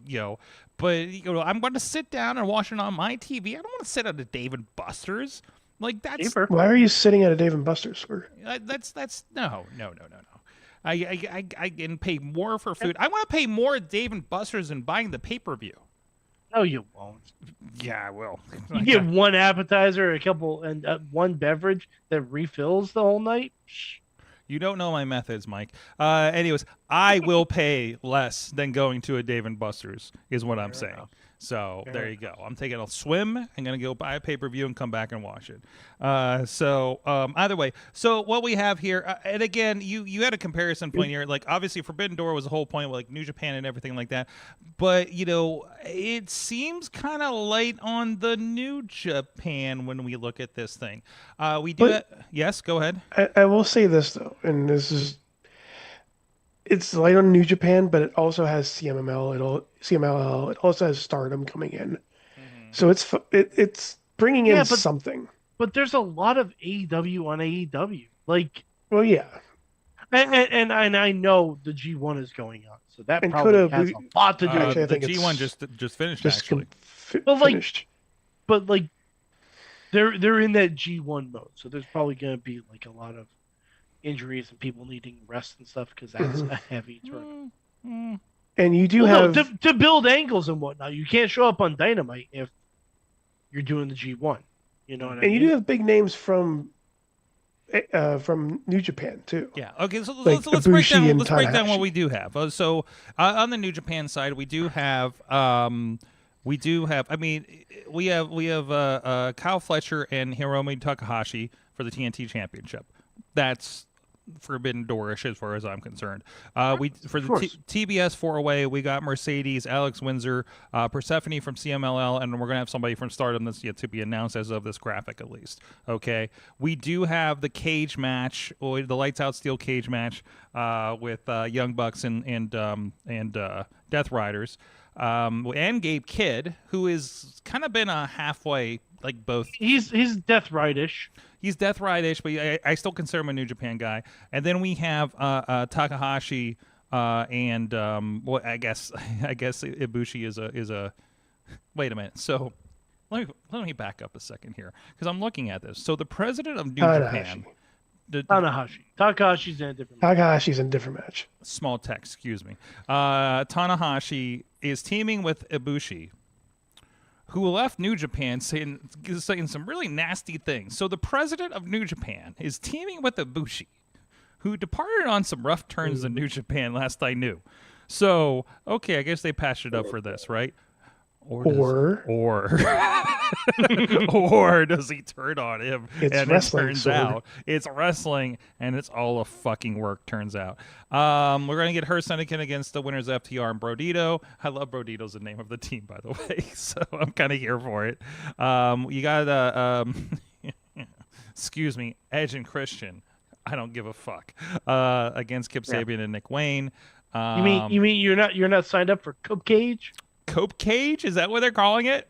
D: You know, but you know, I'm going to sit down and watch it on my TV. I don't want to sit at a Dave and Buster's. Like that's.
F: Why are you sitting at a Dave and Buster's?
D: That's no. I can pay more for food. I want to pay more at Dave and Buster's than buying the pay-per-view.
G: No, you won't.
D: Yeah, I will.
G: You get one appetizer, a couple, and one beverage that refills the whole night.
D: You don't know my methods, Mike. Anyways, I will pay less than going to a Dave and Buster's, is what I'm saying.
G: Enough.
D: So there you go. I'm taking a swim. I'm going to go buy a pay-per-view and come back and watch it. Either way, so what we have here, and again, you had a comparison point here. Like, obviously, Forbidden Door was the whole point with, like, New Japan and everything like that. But, you know, it seems kind of light on the New Japan when we look at this thing. Yes, go ahead.
F: I will say this, though, and this is... It's light on New Japan, but it also has CMLL. It also has Stardom coming in, so it's bringing in something.
G: But there's a lot of AEW on AEW. Like,
F: well, yeah,
G: and I know the G1 is going on, so that probably has a lot to do.
F: Actually, I think
D: the G1 just finished. Actually,
F: finished.
G: But they're in that G1 mode, so there's probably going to be like a lot of injuries and people needing rest and stuff because that's a heavy tournament.
F: And you do have
G: to build angles and whatnot. You can't show up on Dynamite if you're doing the G1. You know what I mean?
F: And you do have big names from New Japan too.
D: Yeah. Okay. So
F: like
D: let's break down.
F: Let's
D: break down what we do have. On the New Japan side, we do have. I mean, we have Kyle Fletcher and Hiromu Takahashi for the TNT Championship. That's Forbidden Door-ish as far as I'm concerned. For the TBS 4-way, we got Mercedes, Alex Windsor, Persephone from CMLL, and we're going to have somebody from Stardom that's yet to be announced as of this graphic, at least. Okay, we do have the cage match, or the Lights Out Steel cage match with Young Bucks and Death Riders, and Gabe Kidd, who is kind of been a halfway, like both.
G: He's Death Ride-ish.
D: He's Death Ride-ish, but I still consider him a New Japan guy. And then we have Takahashi and I guess Ibushi is a. Wait a minute. So let me back up a second here because I'm looking at this. So the president of New Japan.
G: Takahashi's in a different match.
F: Takahashi's in a different match.
D: Small text, excuse me. Tanahashi is teaming with Ibushi, who left New Japan saying some really nasty things. So the president of New Japan is teaming with Ibushi, who departed on some rough turns in New Japan last I knew. So, okay, I guess they patched it up for this, right? Or does he turn on him?
F: It's
D: wrestling, it turns out it's wrestling, and it's all a fucking work. Turns out, we're gonna get her Sennekin against the winners FTR and Brodito. I love Brodito's the name of the team, by the way, so I'm kind of here for it. You got excuse me, Edge and Christian. I don't give a fuck. Against Kip Sabian and Nick Wayne.
G: You mean you're not signed up for Cope Cage?
D: Cope Cage? Is that what they're calling it?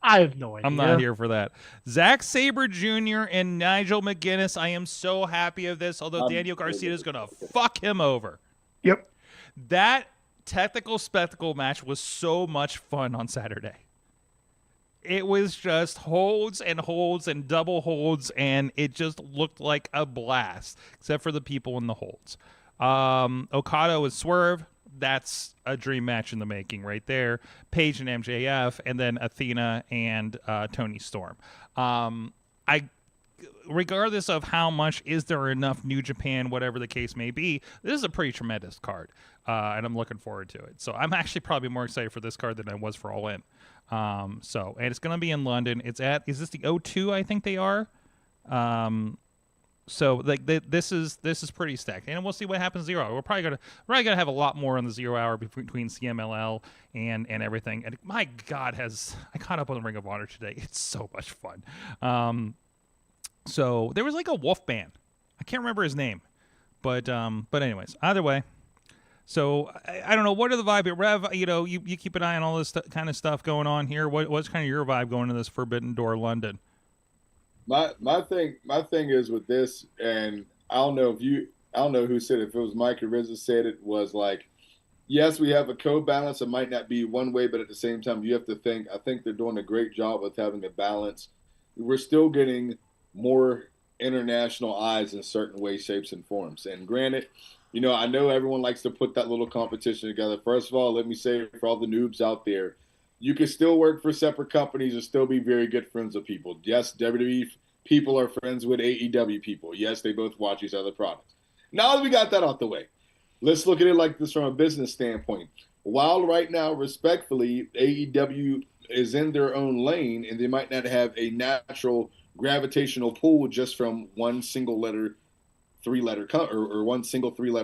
G: I have no idea.
D: I'm not here for that. Zack Sabre Jr. and Nigel McGuinness. I am so happy of this, although Daniel Garcia is going to fuck him over.
F: Yep.
D: That technical spectacle match was so much fun on Saturday. It was just holds and holds and double holds, and it just looked like a blast, except for the people in the holds. Okada was Swerve. that's a dream match in the making right there. Paige and MJF, and then Athena and Toni Storm. Regardless of how much, is there enough New Japan, whatever the case may be, this is a pretty tremendous card, and I'm looking forward to it. So I'm actually probably more excited for this card than I was for All In. And it's going to be in London. Is this the O2? I think they are. So like this is pretty stacked, and we'll see what happens 0 hour. We're probably gonna have a lot more on the 0 hour between CMLL and everything. And my God, I caught up on Ring of Honor today. It's so much fun. So there was like a wolf band. I can't remember his name, but anyways, either way. So I don't know, what are the vibe? Rev, you keep an eye on all this kind of stuff going on here. What's kind of your vibe going to this Forbidden Door London?
H: My thing is with this, and I don't know who said it. If it was Mike or Rizzo said it, was like, yes, we have a co-balance. It might not be one way, but at the same time, you have to think. I think they're doing a great job with having a balance. We're still getting more international eyes in certain ways, shapes, and forms. And granted, I know everyone likes to put that little competition together. First of all, let me say for all the noobs out there, you can still work for separate companies and still be very good friends with people. Yes, WWE people are friends with AEW people. Yes, they both watch each other's products. Now that we got that out the way, let's look at it like this from a business standpoint. While right now, respectfully, AEW is in their own lane and they might not have a natural gravitational pull just from one single three-letter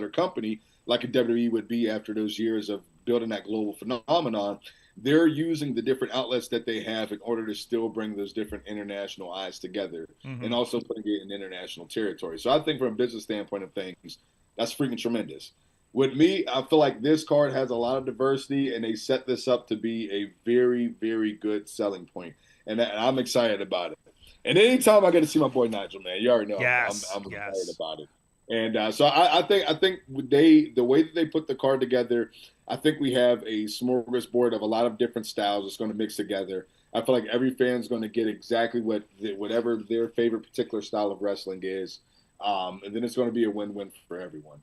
H: company like a WWE would be after those years of building that global phenomenon. They're using the different outlets that they have in order to still bring those different international eyes together and also putting it in international territory. So I think from a business standpoint of things, that's freaking tremendous. With me, I feel like this card has a lot of diversity, and they set this up to be a very, very good selling point. And I'm excited about it. And anytime I get to see my boy Nigel, man, you already know I'm excited about it. And so I think the way that they put the card together, I think we have a smorgasbord of a lot of different styles that's going to mix together. I feel like every fan's going to get exactly whatever their favorite particular style of wrestling is, and then it's going to be a win-win for everyone.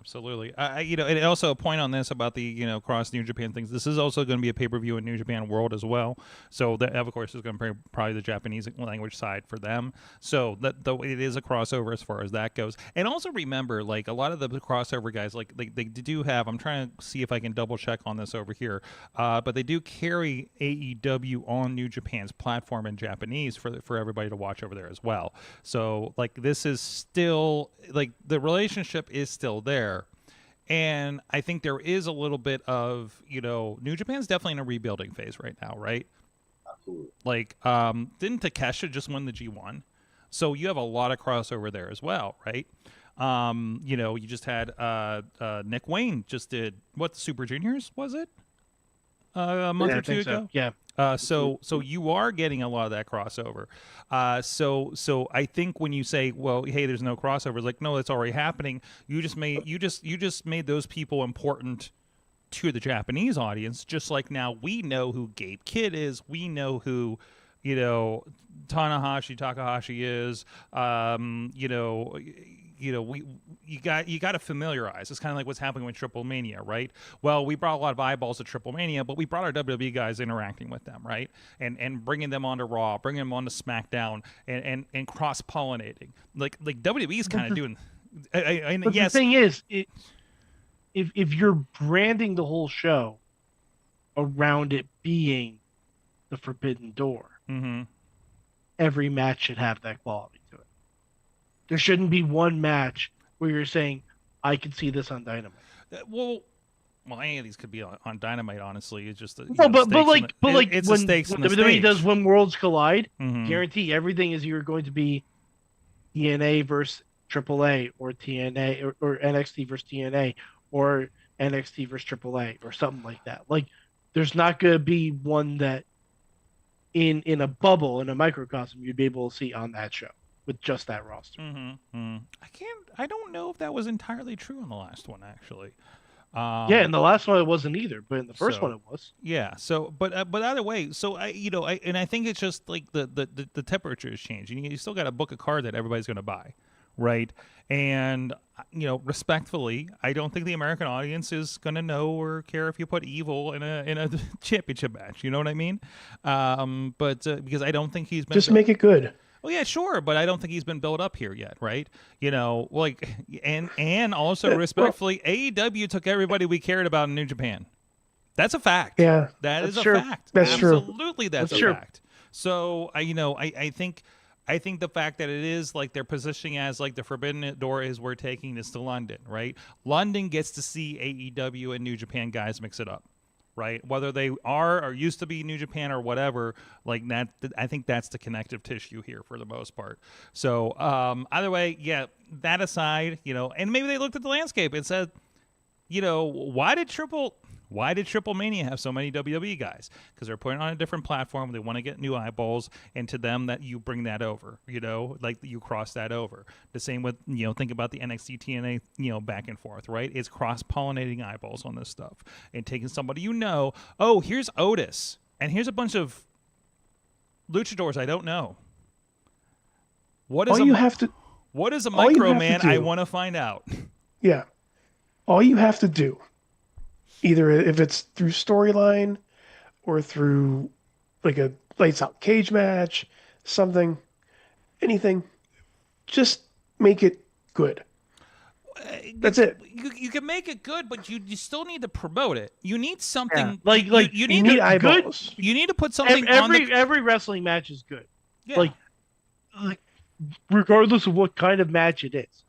D: Absolutely. And also a point on this about the, cross New Japan things. This is also going to be a pay-per-view in New Japan World as well. So that, of course, is going to be probably the Japanese language side for them. So it is a crossover as far as that goes. And also remember, like, a lot of the crossover guys, like they do have, I'm trying to see if I can double check on this over here, but they do carry AEW on New Japan's platform in Japanese for everybody to watch over there as well. So, like, this is still, like, the relationship is still there. And I think there is a little bit of, New Japan's definitely in a rebuilding phase right now, right?
H: Absolutely.
D: Like, didn't Takeshita just win the G1? So you have a lot of crossover there as well, right? You just had Nick Wayne just did, the Super Juniors, was it? A month or two ago?
G: So. Yeah.
D: So you are getting a lot of that crossover. So I think when you say, well, hey, there's no crossover, it's like, no, it's already happening. You just made those people important to the Japanese audience, just like now we know who Gabe Kidd is. We know who, Takahashi is. You got to familiarize. It's kind of like what's happening with Triple Mania, right? Well, we brought a lot of eyeballs to Triple Mania, but we brought our WWE guys interacting with them, right? And bringing them onto Raw, bringing them onto SmackDown, and cross pollinating. Like WWE's kind of doing.
G: But yes, the thing is, if you're branding the whole show around it being the Forbidden Door, every match should have that quality to it. There shouldn't be one match where you're saying, I can see this on Dynamite.
D: Well, any of these could be on Dynamite. Honestly, it's just
G: but when WWE
D: stage.
G: does When Worlds Collide, guarantee everything is you're going to be TNA versus AAA or TNA or NXT versus TNA or NXT versus AAA or something like that. Like, there's not going to be one that in a bubble, in a microcosm, you'd be able to see on that show with just that roster.
D: I don't know if that was entirely true in the last one, actually.
G: In the last one it wasn't either, but in the first one it was.
D: Yeah. So, but either way, so I think it's just like the temperature is changing. You still got to book a card that everybody's going to buy, right? And respectfully, I don't think the American audience is going to know or care if you put Evil in a championship match. You know what I mean? But because I don't think he's been
F: Just make it good.
D: Oh yeah, sure, but I don't think he's been built up here yet, right? And also respectfully, AEW took everybody we cared about in New Japan. That's a fact.
F: Yeah,
D: that is a
F: true.
D: fact.
F: That's true.
D: Absolutely, that's a
F: true.
D: fact. So I think the fact that it is like they're positioning as like the Forbidden Door is we're taking this to London, right? London gets to see AEW and New Japan guys mix it up. Right, whether they are or used to be New Japan or whatever, like that, I think that's the connective tissue here for the most part. So either way, yeah. That aside, and maybe they looked at the landscape and said, why did Triple Mania have so many WWE guys? Because they're putting it on a different platform. They want to get new eyeballs, and to them that you bring that over, like you cross that over. The same with, think about the NXT TNA, back and forth, right? It's cross-pollinating eyeballs on this stuff and taking somebody, oh, here's Otis, and here's a bunch of luchadors I don't know. What is what is a micro man? I want to find out.
F: Yeah. All you have to do, either if it's through storyline or through like a lights out cage match, anything, just make it good. That's it.
D: You can make it good, but you still need to promote it. You need something
F: you need eyeballs.
D: You need to put something
G: every wrestling match is good.
D: Yeah.
G: Like regardless of what kind of match it is.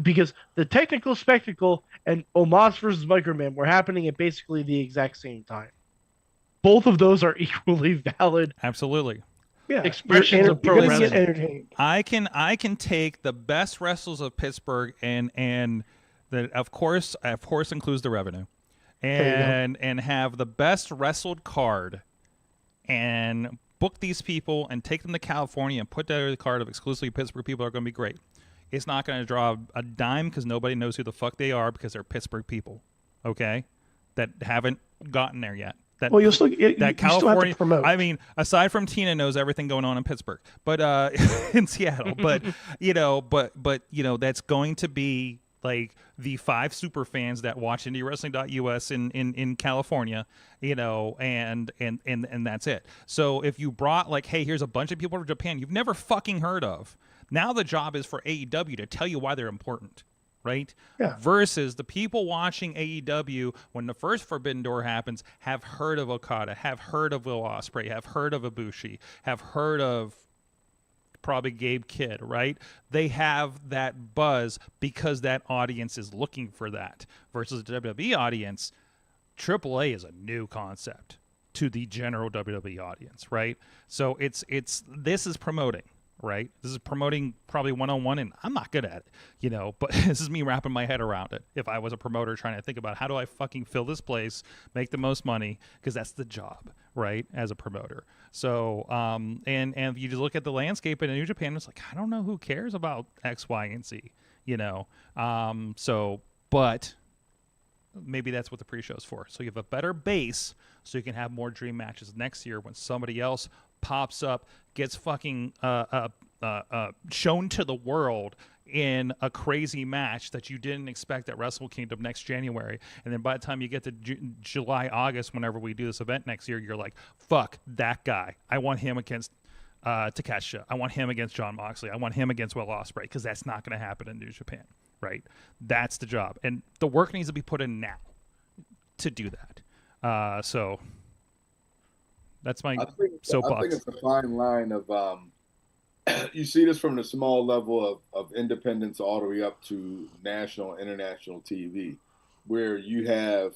G: Because the technical spectacle and Omos versus Microman were happening at basically the exact same time. Both of those are equally valid.
D: Absolutely.
F: Yeah,
G: expressions of pro wrestling.
F: Entertained.
D: I can take the best wrestlers of Pittsburgh and that of course includes the revenue, and have the best wrestled card, and book these people and take them to California and put that card of exclusively Pittsburgh people are going to be great. It's not going to draw a dime because nobody knows who the fuck they are because they're Pittsburgh people, okay, that haven't gotten there yet.
F: You still have to promote.
D: I mean, aside from Tina knows everything going on in Pittsburgh, but in Seattle, but that's going to be like the 5 super fans that watch IndieWrestling.us in California, and that's it. So if you brought like, hey, here's a bunch of people from Japan you've never fucking heard of. Now the job is for AEW to tell you why they're important. Right?
F: Yeah.
D: Versus the people watching AEW when the first Forbidden Door happens have heard of Okada, have heard of Will Ospreay, have heard of Ibushi, have heard of probably Gabe Kidd, right? They have that buzz because that audience is looking for that. Versus the WWE audience, AAA is a new concept to the general WWE audience, right? So this is promoting. Right, this is promoting probably one-on-one, and I'm not good at it, but this is me wrapping my head around it. If I was a promoter trying to think about how do I fucking fill this place, make the most money, because that's the job, right, as a promoter. So, and if you just look at the landscape in New Japan, it's like, I don't know who cares about X, Y, and Z, but maybe that's what the pre-show's for. So you have a better base, so you can have more dream matches next year when somebody else pops up, gets fucking shown to the world in a crazy match that you didn't expect at Wrestle Kingdom next January. And then by the time you get to July, August, whenever we do this event next year, you're like, fuck that guy. I want him against Takeshita. I want him against Jon Moxley. I want him against Will Ospreay, because that's not going to happen in New Japan, right? That's the job. And the work needs to be put in now to do that. So that's my soapbox.
H: I think it's a fine line of you see this from the small level of independence all the way up to national, international TV, where you have,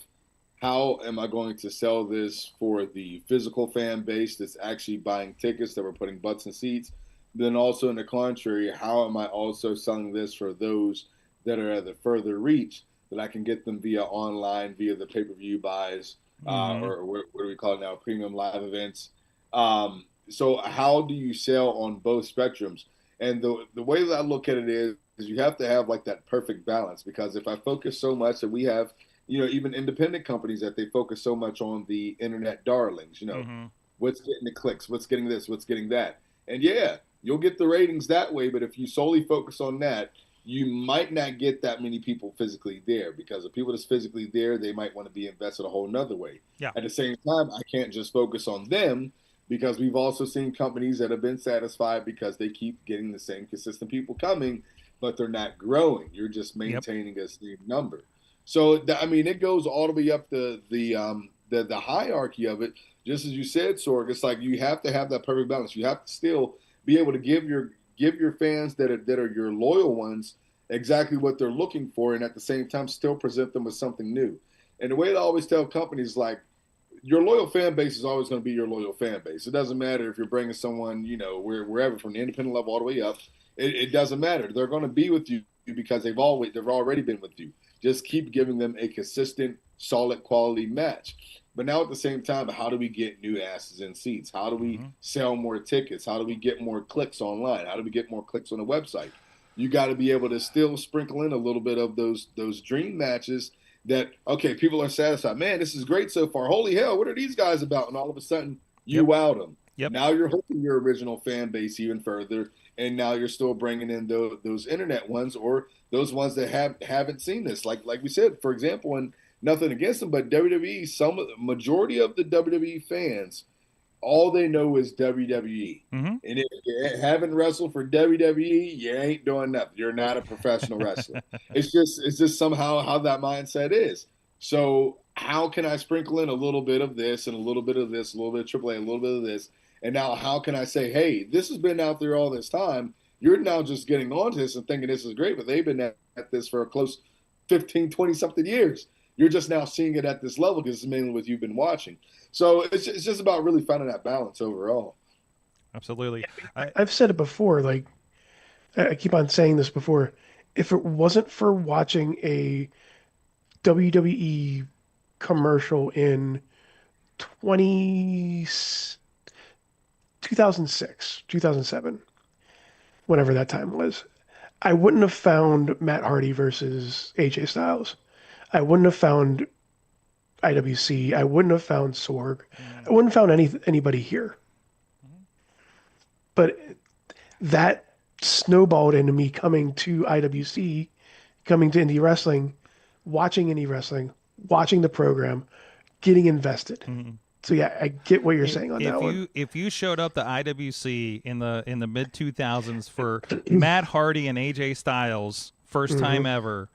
H: how am I going to sell this for the physical fan base that's actually buying tickets, that we're putting butts in seats? Then also in the contrary, how am I also selling this for those that are at the further reach, that I can get them via online, via the pay-per-view buys, or what do we call it now, premium live events. So how do you sell on both spectrums? And the way that I look at it is you have to have like that perfect balance, because if I focus so much, that we have, even independent companies that they focus so much on the internet darlings, what's getting the clicks, what's getting this, what's getting that. And yeah, you'll get the ratings that way, but if you solely focus on that, you might not get that many people physically there, because the people that's physically there, they might want to be invested a whole nother way.
D: Yeah.
H: At the same time, I can't just focus on them, because we've also seen companies that have been satisfied because they keep getting the same consistent people coming, but they're not growing. You're just maintaining a same number. So, I mean, it goes all the way up the hierarchy of it. Just as you said, Sorg, it's like you have to have that perfect balance. You have to still be able to give your fans that are your loyal ones exactly what they're looking for, and at the same time still present them with something new. And the way I always tell companies, like, your loyal fan base is always going to be your loyal fan base. It doesn't matter if you're bringing someone, wherever, from the independent level all the way up. It doesn't matter. They're going to be with you because they've already been with you. Just keep giving them a consistent, solid, quality match. But now at the same time, how do we get new asses in seats? How do we sell more tickets? How do we get more clicks online? How do we get more clicks on the website? You got to be able to still sprinkle in a little bit of those dream matches that, okay, people are satisfied. Man, this is great so far. Holy hell, what are these guys about? And all of a sudden, you wowed them.
D: Yep.
H: Now you're hooking your original fan base even further, and now you're still bringing in those internet ones, or those ones that haven't seen this. Like we said, for example, and nothing against them, but WWE, majority of the WWE fans, all they know is WWE. And if you haven't wrestled for WWE, you ain't doing nothing. You're not a professional wrestler. It's just somehow how that mindset is. So how can I sprinkle in a little bit of this and a little bit of this, a little bit of AAA, a little bit of this, and now how can I say, hey, this has been out there all this time. You're now just getting onto this and thinking this is great, but they've been at this for a close 15, 20-something years. You're just now seeing it at this level because it's mainly what you've been watching. So it's just about really finding that balance overall.
D: Absolutely.
F: I've said it before. Like, I keep on saying this before. If it wasn't for watching a WWE commercial in 2006, 2007, whenever that time was, I wouldn't have found Matt Hardy versus AJ Styles. I wouldn't have found IWC. I wouldn't have found Sorg. I wouldn't have found anybody here. But that snowballed into me coming to IWC, coming to indie wrestling, watching indie wrestling, watching the program, getting invested. So yeah, I get what you're saying on that one.
D: If you showed up to IWC in the mid 2000s for Matt Hardy and AJ Styles, first time ever,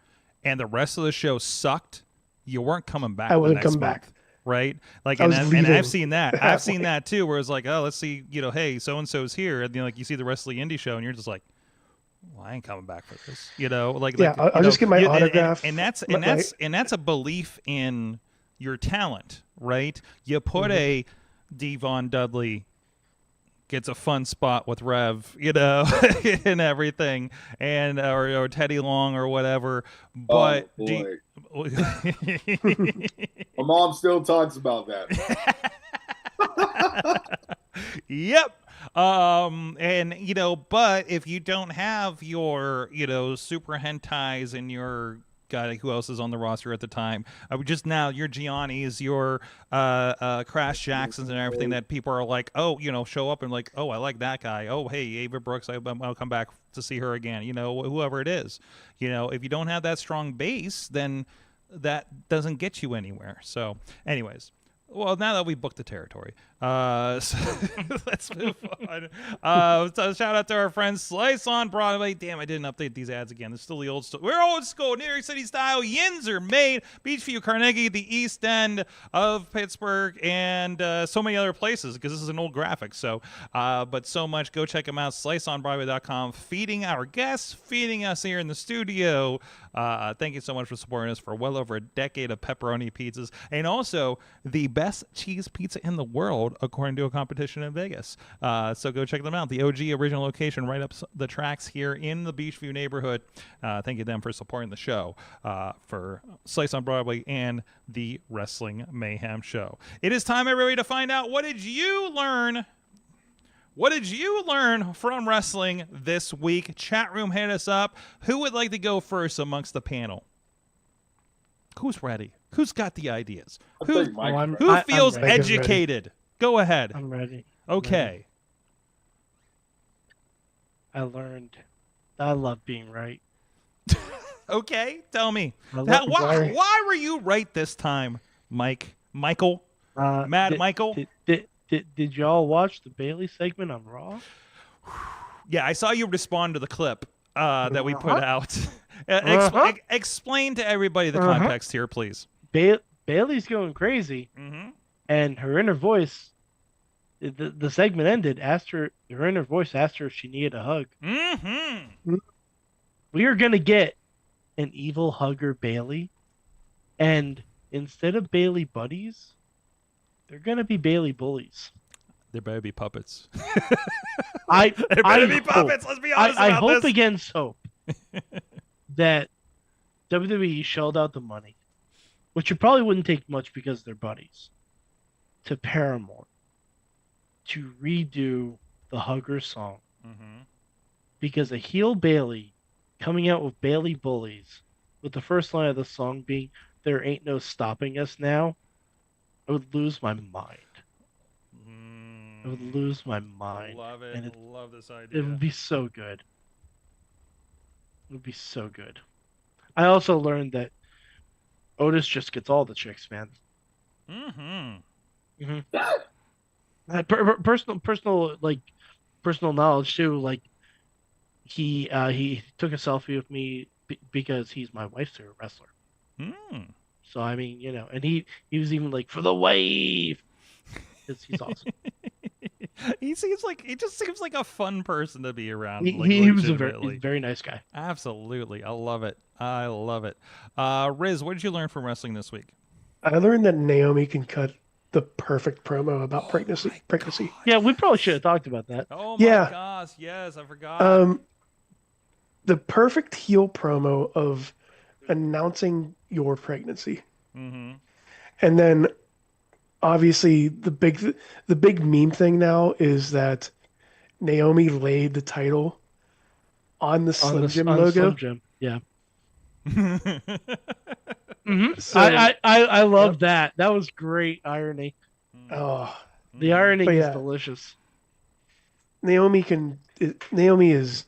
D: and the rest of the show sucked, you weren't coming back.
F: I wouldn't
D: come
F: back.
D: Right? Like,
F: and
D: I've seen that. I've seen that too, where it's like, oh, let's see, hey, so and so's here, and then like you see the rest of the indie show, and you're just like, well, I ain't coming back for this.
F: I'll just get my autograph.
D: And that's a belief in your talent, right? You put a Devon Dudley gets a fun spot with Rev, and everything, and or Teddy Long or whatever. But
H: my mom still talks about that.
D: Yep. And but if you don't have your super hentais and your God, who else is on the roster at the time? Just now, your Giannis, your Crash Jacksons, and everything that people are like, oh, show up and like, oh, I like that guy. Oh, hey, Ava Brooks, I'll come back to see her again. Whoever it is. If you don't have that strong base, then that doesn't get you anywhere. So, anyways. Well, now that we booked the territory, so let's move on. So shout out to our friends Slice on Broadway. Damn, I didn't update these ads again. It's still the old stuff. We're old school, New York City style. Yins are made. Beachview, Carnegie, the East End of Pittsburgh, and so many other places because this is an old graphic. So, but so much. Go check them out. SliceOnBroadway.com. Feeding our guests, feeding us here in the studio. Thank you so much for supporting us for well over a decade of pepperoni pizzas, and also the best cheese pizza in the world, according to a competition in Vegas. So go check them out. The OG original location right up the tracks here in the Beachview neighborhood. Thank you to them for supporting the show, for Slice on Broadway and the Wrestling Mayhem show. It is time, everybody, to find out, what did you learn? What did you learn from wrestling this week? Chat room, hit us up. Who would like to go first amongst the panel? Who's ready? Who's got the ideas? Who feels educated? Go ahead.
G: I'm ready.
D: Okay.
G: I learned I love being right.
D: Okay, tell me.
F: love-
D: Why were you right this time, Michael? Mad Michael?
G: Did y'all watch the Bailey segment on Raw?
D: Yeah, I saw you respond to the clip that we put out. Explain to everybody the context here, please.
G: Bailey's going crazy, and her inner voice. The segment ended. Her inner voice asked her if she needed a hug. We are gonna get an evil hugger Bailey, and instead of Bailey buddies, they're gonna be Bailey bullies.
D: There better be puppets.
G: There
D: better be puppets. Let's be honest
G: I
D: about
G: hope
D: this.
G: against hope that WWE shelled out the money, which it probably wouldn't take much because they're buddies, to Paramore to redo the Hugger song. Because a heel Bailey coming out with Bailey bullies, with the first line of the song being "There ain't no stopping us now," I would lose my mind. I would lose my mind.
D: Love it.
G: And
D: Love this idea.
G: it would be so good. It would be so good. I also learned that Otis just gets all the chicks, man. Personal knowledge too. Like he took a selfie with me because he's my wife's favorite wrestler. So I mean, and he was even like, for the wife. He's awesome.
D: He just seems like a fun person to be around.
G: He was he's a very nice guy.
D: Absolutely. I love it. Riz, what did you learn from wrestling this week?
F: I learned that Naomi can cut the perfect promo about pregnancy.
G: Yeah, we probably should have talked about that.
D: Oh my gosh, yes, I forgot.
F: The perfect heel promo of announcing your pregnancy. And then obviously the big meme thing now is that Naomi laid the title on the Slim Jim logo.
G: Slim Jim. Yeah. So, I love that. That was great irony.
F: Oh,
G: the irony is delicious.
F: Naomi is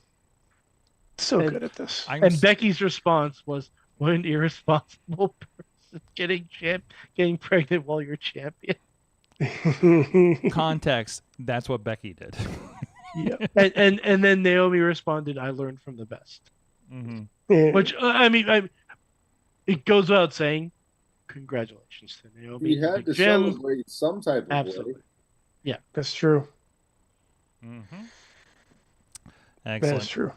F: so good at this.
G: And Becky's response was, "What an irresponsible person getting pregnant while you're champion."
D: Context. That's what Becky did.
F: Yeah.
G: And then Naomi responded, "I learned from the best." Which I mean, it goes without saying. Congratulations to Naomi.
H: We had to celebrate some type of way.
G: Yeah,
F: that's true.
D: Excellent.
F: That's true.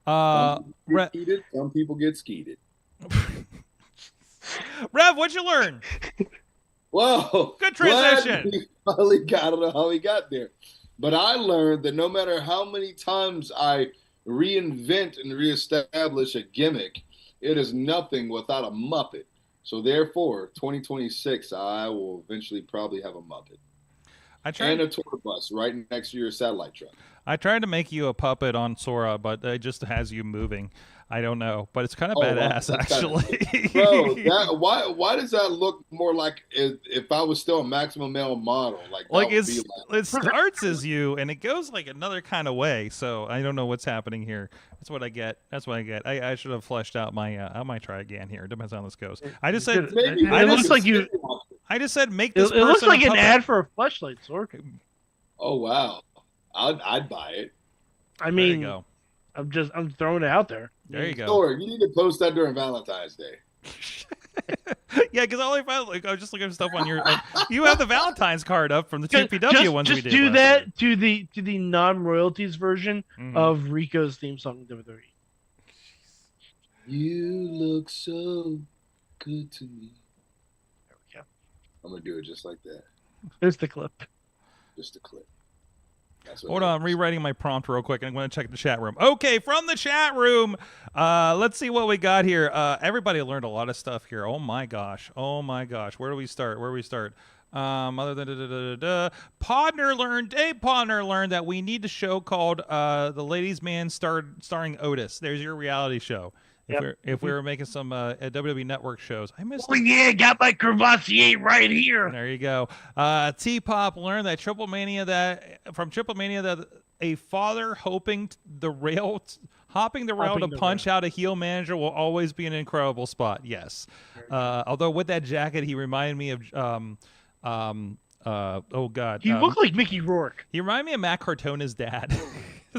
H: Some people get skeeted.
D: Rev, what'd you learn?
H: Whoa.
D: Good transition.
H: I don't know how we got there. But I learned that no matter how many times I reinvent and reestablish a gimmick, it is nothing without a Muppet. So therefore, 2026, I will eventually probably have a Muppet. And a tour bus right next to your satellite truck.
D: I tried to make you a puppet on Sora, but it just has you moving. I don't know, but it's kind of badass, actually.
H: Bro, why does that look more like if I was still a maximum male model?
D: It starts as you, and it goes like another kind of way. So I don't know what's happening here. That's what I get. I should have fleshed out my. I might try again here. Depends on how this goes. I just said.
G: It looks like you.
D: I just said make this.
G: It looks like an ad for a fleshlight, Sork.
H: Oh wow, I'd buy it.
G: I mean,
D: there you go.
G: I'm throwing it out there.
D: There you go.
H: Sorry, you need to post that during Valentine's Day.
D: Yeah, because all I found, I was just looking at stuff on your. You have the Valentine's card up from the TPW ones we did.
G: Just do that to the non-royalties version of Rico's theme song in WWE.
H: You look so good to me. There we go. I'm gonna do it just like that.
G: There's the clip.
H: Just a clip.
D: Hold on, I'm rewriting my prompt real quick. I'm going to check the chat room. Okay, from the chat room, let's see what we got here. Everybody learned a lot of stuff here. Oh my gosh. Where do we start? Other than Dave Podner learned that we need a show called The Ladies' Man starring Otis. There's your reality show. If we were making some WWE Network shows. I missed.
G: Oh yeah, got my Crevassier right here.
D: There you go. T-Pop learned that Triple Mania that a father hoping the rail Hopping the rail
G: Hopping
D: to
G: the
D: punch out a heel manager will always be an incredible spot. Yes. Although with that jacket, he reminded me of oh God.
G: He looked like Mickey Rourke.
D: He reminded me of Matt Cartona's dad.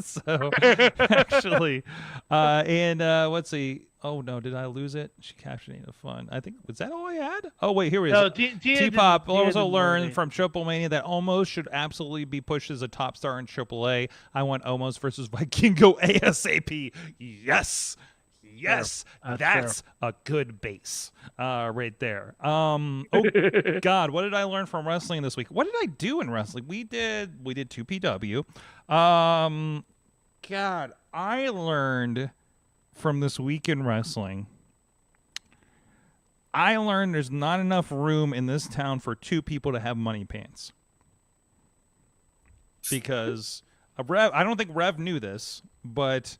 D: So actually, and let's see. Oh no, did I lose it? She captured it. Fun. I think was that all I had. Oh wait, here it is.
G: No,
D: T-Pop also
G: didn't
D: learned
G: learn
D: from Triple Mania that Omos should absolutely be pushed as a top star in AAA. I want Omos versus Vikingo ASAP. Yes. Yes, that's a good base right there. Oh God, what did I learn from wrestling this week? What did I do in wrestling? We did 2PW. God, I learned from this week in wrestling. I learned there's not enough room in this town for two people to have money pants. Because I don't think Rev knew this, but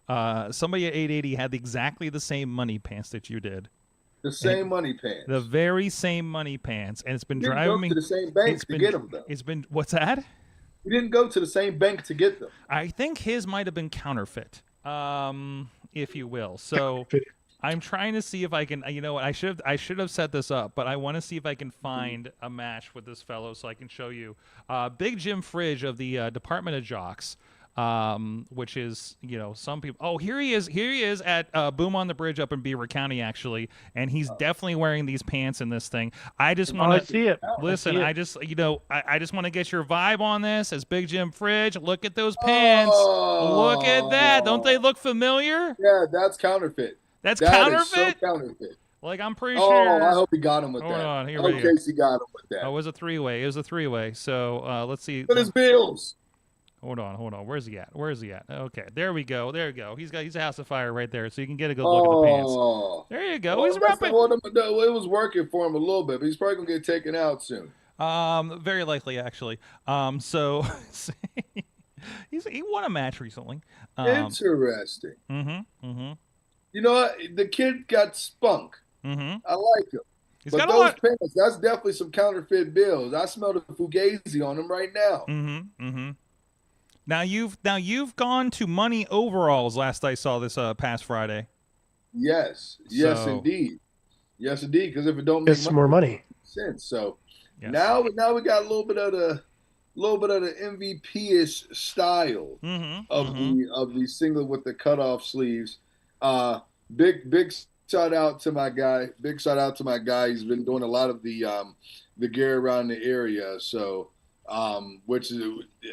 D: somebody at 880 had exactly the same money pants that you did.
H: The same money pants.
D: The very same money pants, and it's been
H: You didn't
D: driving
H: go
D: me
H: to the same bank to get them, though.
D: It's been what's that?
H: You didn't go to the same bank to get them.
D: I think his might have been counterfeit, if you will. So I'm trying to see if I can. You know what? I should have set this up, but I want to see if I can find a match with this fellow so I can show you. Big Jim Fridge of the Department of Jocks. Which is, some people. Oh, here he is at Boom on the Bridge up in Beaver County, actually, and he's definitely wearing these pants in this thing. I just want to
G: see it.
D: Listen, I just want to get your vibe on this as Big Jim Fridge. Look at those pants. Look at that. Don't they look familiar?
H: Yeah, that's counterfeit.
D: That's
H: that
D: counterfeit.
H: Is so counterfeit.
D: Like, I'm pretty
H: Oh,
D: sure.
H: I hope he got him with
D: Hold
H: that.
D: on, here
H: I
D: we
H: hope
D: go.
H: Casey got him with that.
D: Oh, it was a three-way. So let's see.
H: Look at his bills.
D: Hold on. Where's he at? Okay, there we go. He's a house of fire right there, so you can get a good look at the pants. There you go. He's repping.
H: It was working for him a little bit, but he's probably gonna get taken out soon.
D: Very likely, actually. So he won a match recently.
H: Interesting.
D: Mm-hmm.
H: You know what? The kid got spunk.
D: Mm-hmm.
H: I like him.
D: He's
H: But
D: got
H: those pants, that's definitely some counterfeit bills. I smell the Fugazi on them right now.
D: Mm-hmm. Now you've gone to Money Overalls last I saw this past Friday.
H: Yes, indeed. Because if it don't
F: Get
H: make
F: some more money.
H: sense, so
D: Yes.
H: now we got a little bit of the MVP-ish style of the singlet with the cutoff sleeves. Big shout out to my guy. Big shout out to my guy. He's been doing a lot of the gear around the area. So. Which is,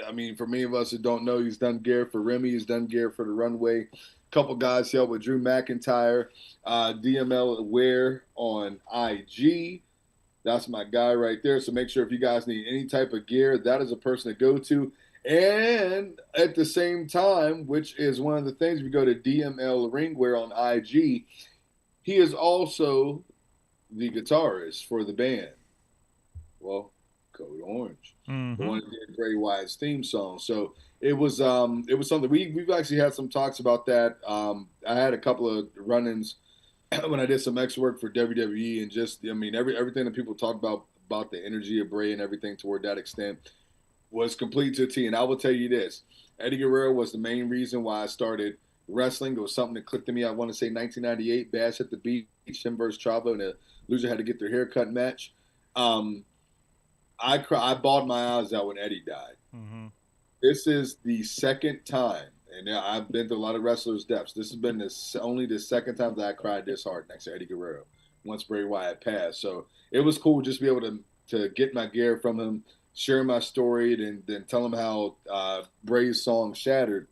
H: I mean, for many of us who don't know, he's done gear for Remy, he's done gear for the runway. A couple guys helped with Drew McIntyre, DML Aware on IG. That's my guy right there. So make sure if you guys need any type of gear, that is a person to go to. And at the same time, which is one of the things, if you go to DML Ringwear on IG, he is also the guitarist for the band. Well, Code Orange, the one that did Bray Wyatt's theme song. So it was something we've actually had some talks about that. I had a couple of run-ins when I did some X work for WWE, and just everything that people talk about the energy of Bray and everything toward that extent was complete to a T. And I will tell you this: Eddie Guerrero was the main reason why I started wrestling. It was something that clicked to me. I want to say 1998, Bash at the Beach, him versus Chavo, and the loser had to get their haircut match. I bawled my eyes out when Eddie died.
D: Mm-hmm.
H: This is the second time, and I've been to a lot of wrestlers' deaths. This has been only the second time that I cried this hard next to Eddie Guerrero once Bray Wyatt passed. So it was cool just to be able to get my gear from him, share my story, and then tell him how Bray's song Shattered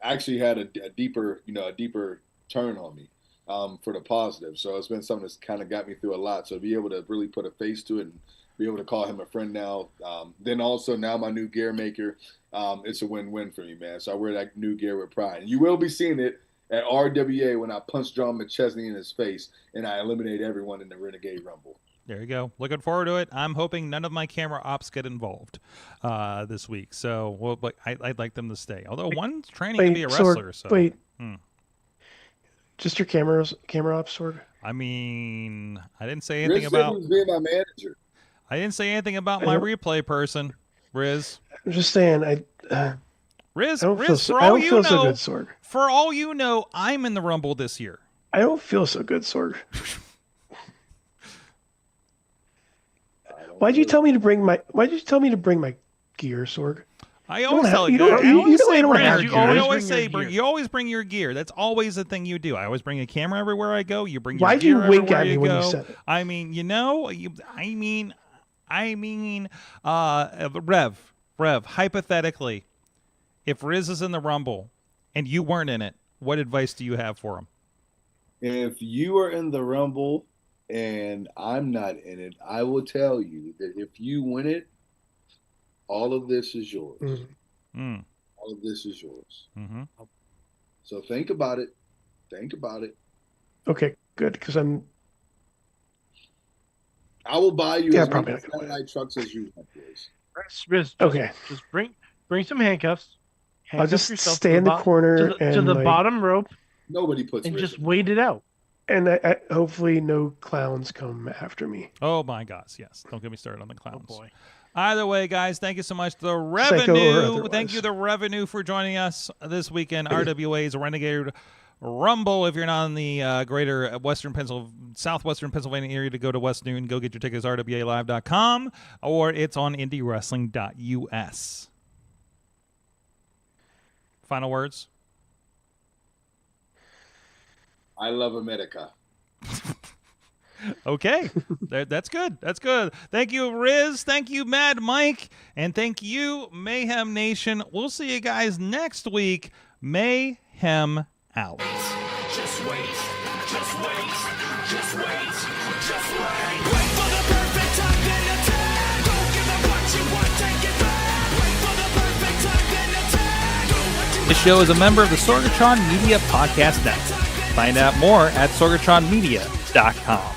H: actually had a deeper turn on me for the positive. So it's been something that's kind of got me through a lot. So to be able to really put a face to it and be able to call him a friend now. Then also now my new gear maker, it's a win-win for me, man. So I wear that new gear with pride. And you will be seeing it at RWA when I punch John McChesney in his face and I eliminate everyone in the Renegade Rumble.
D: There you go. Looking forward to it. I'm hoping none of my camera ops get involved this week. So I'd like them to stay. Although one's training to be a wrestler.
F: Just your camera ops, Sorg?
D: I mean, I didn't say anything
H: Rich
D: about...
H: said he was being my manager.
D: I didn't say anything about my replay person, Riz.
F: I'm just saying,
D: Riz,
F: I don't feel
D: Riz,
F: so,
D: for
F: I
D: all
F: don't
D: you
F: feel so
D: know,
F: good, Sorg.
D: for all you know, I'm in the Rumble this year.
F: I don't feel so good, Sorg. Why'd you tell me to bring my gear, Sorg?
D: I always tell
F: you
D: you.
F: don't-
D: I
F: you
D: always
F: don't-
D: say
F: you don't
D: bring
F: have
D: your
F: gear.
D: gear. I
G: You
D: always
G: always
D: say
G: bring your
D: you always bring your gear. That's always the thing you do. I always bring a camera everywhere I go. You bring your
F: Why'd
D: gear
F: you wink
D: everywhere
F: at me
D: you
F: when you
D: go.
F: said it?
D: I mean, Rev, hypothetically, if Riz is in the Rumble and you weren't in it, what advice do you have for him?
H: If you are in the Rumble and I'm not in it, I will tell you that if you win it, all of this is yours.
D: Mm.
H: All of this is yours.
D: Mm-hmm.
H: So think about it. Think about it.
F: Okay, good, because
H: I will buy you
F: Yeah,
H: as
F: probably
H: many
F: not gonna win.
H: satellite trucks as you want, please.
G: Riz,
F: Okay.
G: Just bring some handcuffs.
F: I'll
G: Handcuff
F: just
G: yourself
F: stay
G: to
F: in the
G: bo-
F: corner
G: to
F: and
G: the
F: like,
G: bottom rope
H: Nobody puts
G: and
H: Riz
G: just
H: in.
G: wait it out.
F: and I hopefully no clowns come after me.
D: Oh my gosh, yes. Don't get me started on the clowns.
G: Oh boy.
D: Either way, guys, thank you so much. The
F: Psycho or
D: revenue,
F: otherwise.
D: thank you, the revenue, for joining us this weekend. RWA's Renegade Rumble. If you're not in the greater southwestern Pennsylvania area, to go to West Noon, go get your tickets, rwalive.com, or it's on indiewrestling.us. Final words?
H: I love America.
D: Okay, that's good. That's good. Thank you, Riz. Thank you, Mad Mike. And thank you, Mayhem Nation. We'll see you guys next week. Mayhem out.
E: Just wait, just wait, just wait, just wait. Wait for the perfect time, then attack. Don't give up what you want, take it back. Wait for the perfect time, then attack. Do what you
D: This show is a member of the Sorgatron Media Podcast Network. Find out more at sorgatronmedia.com.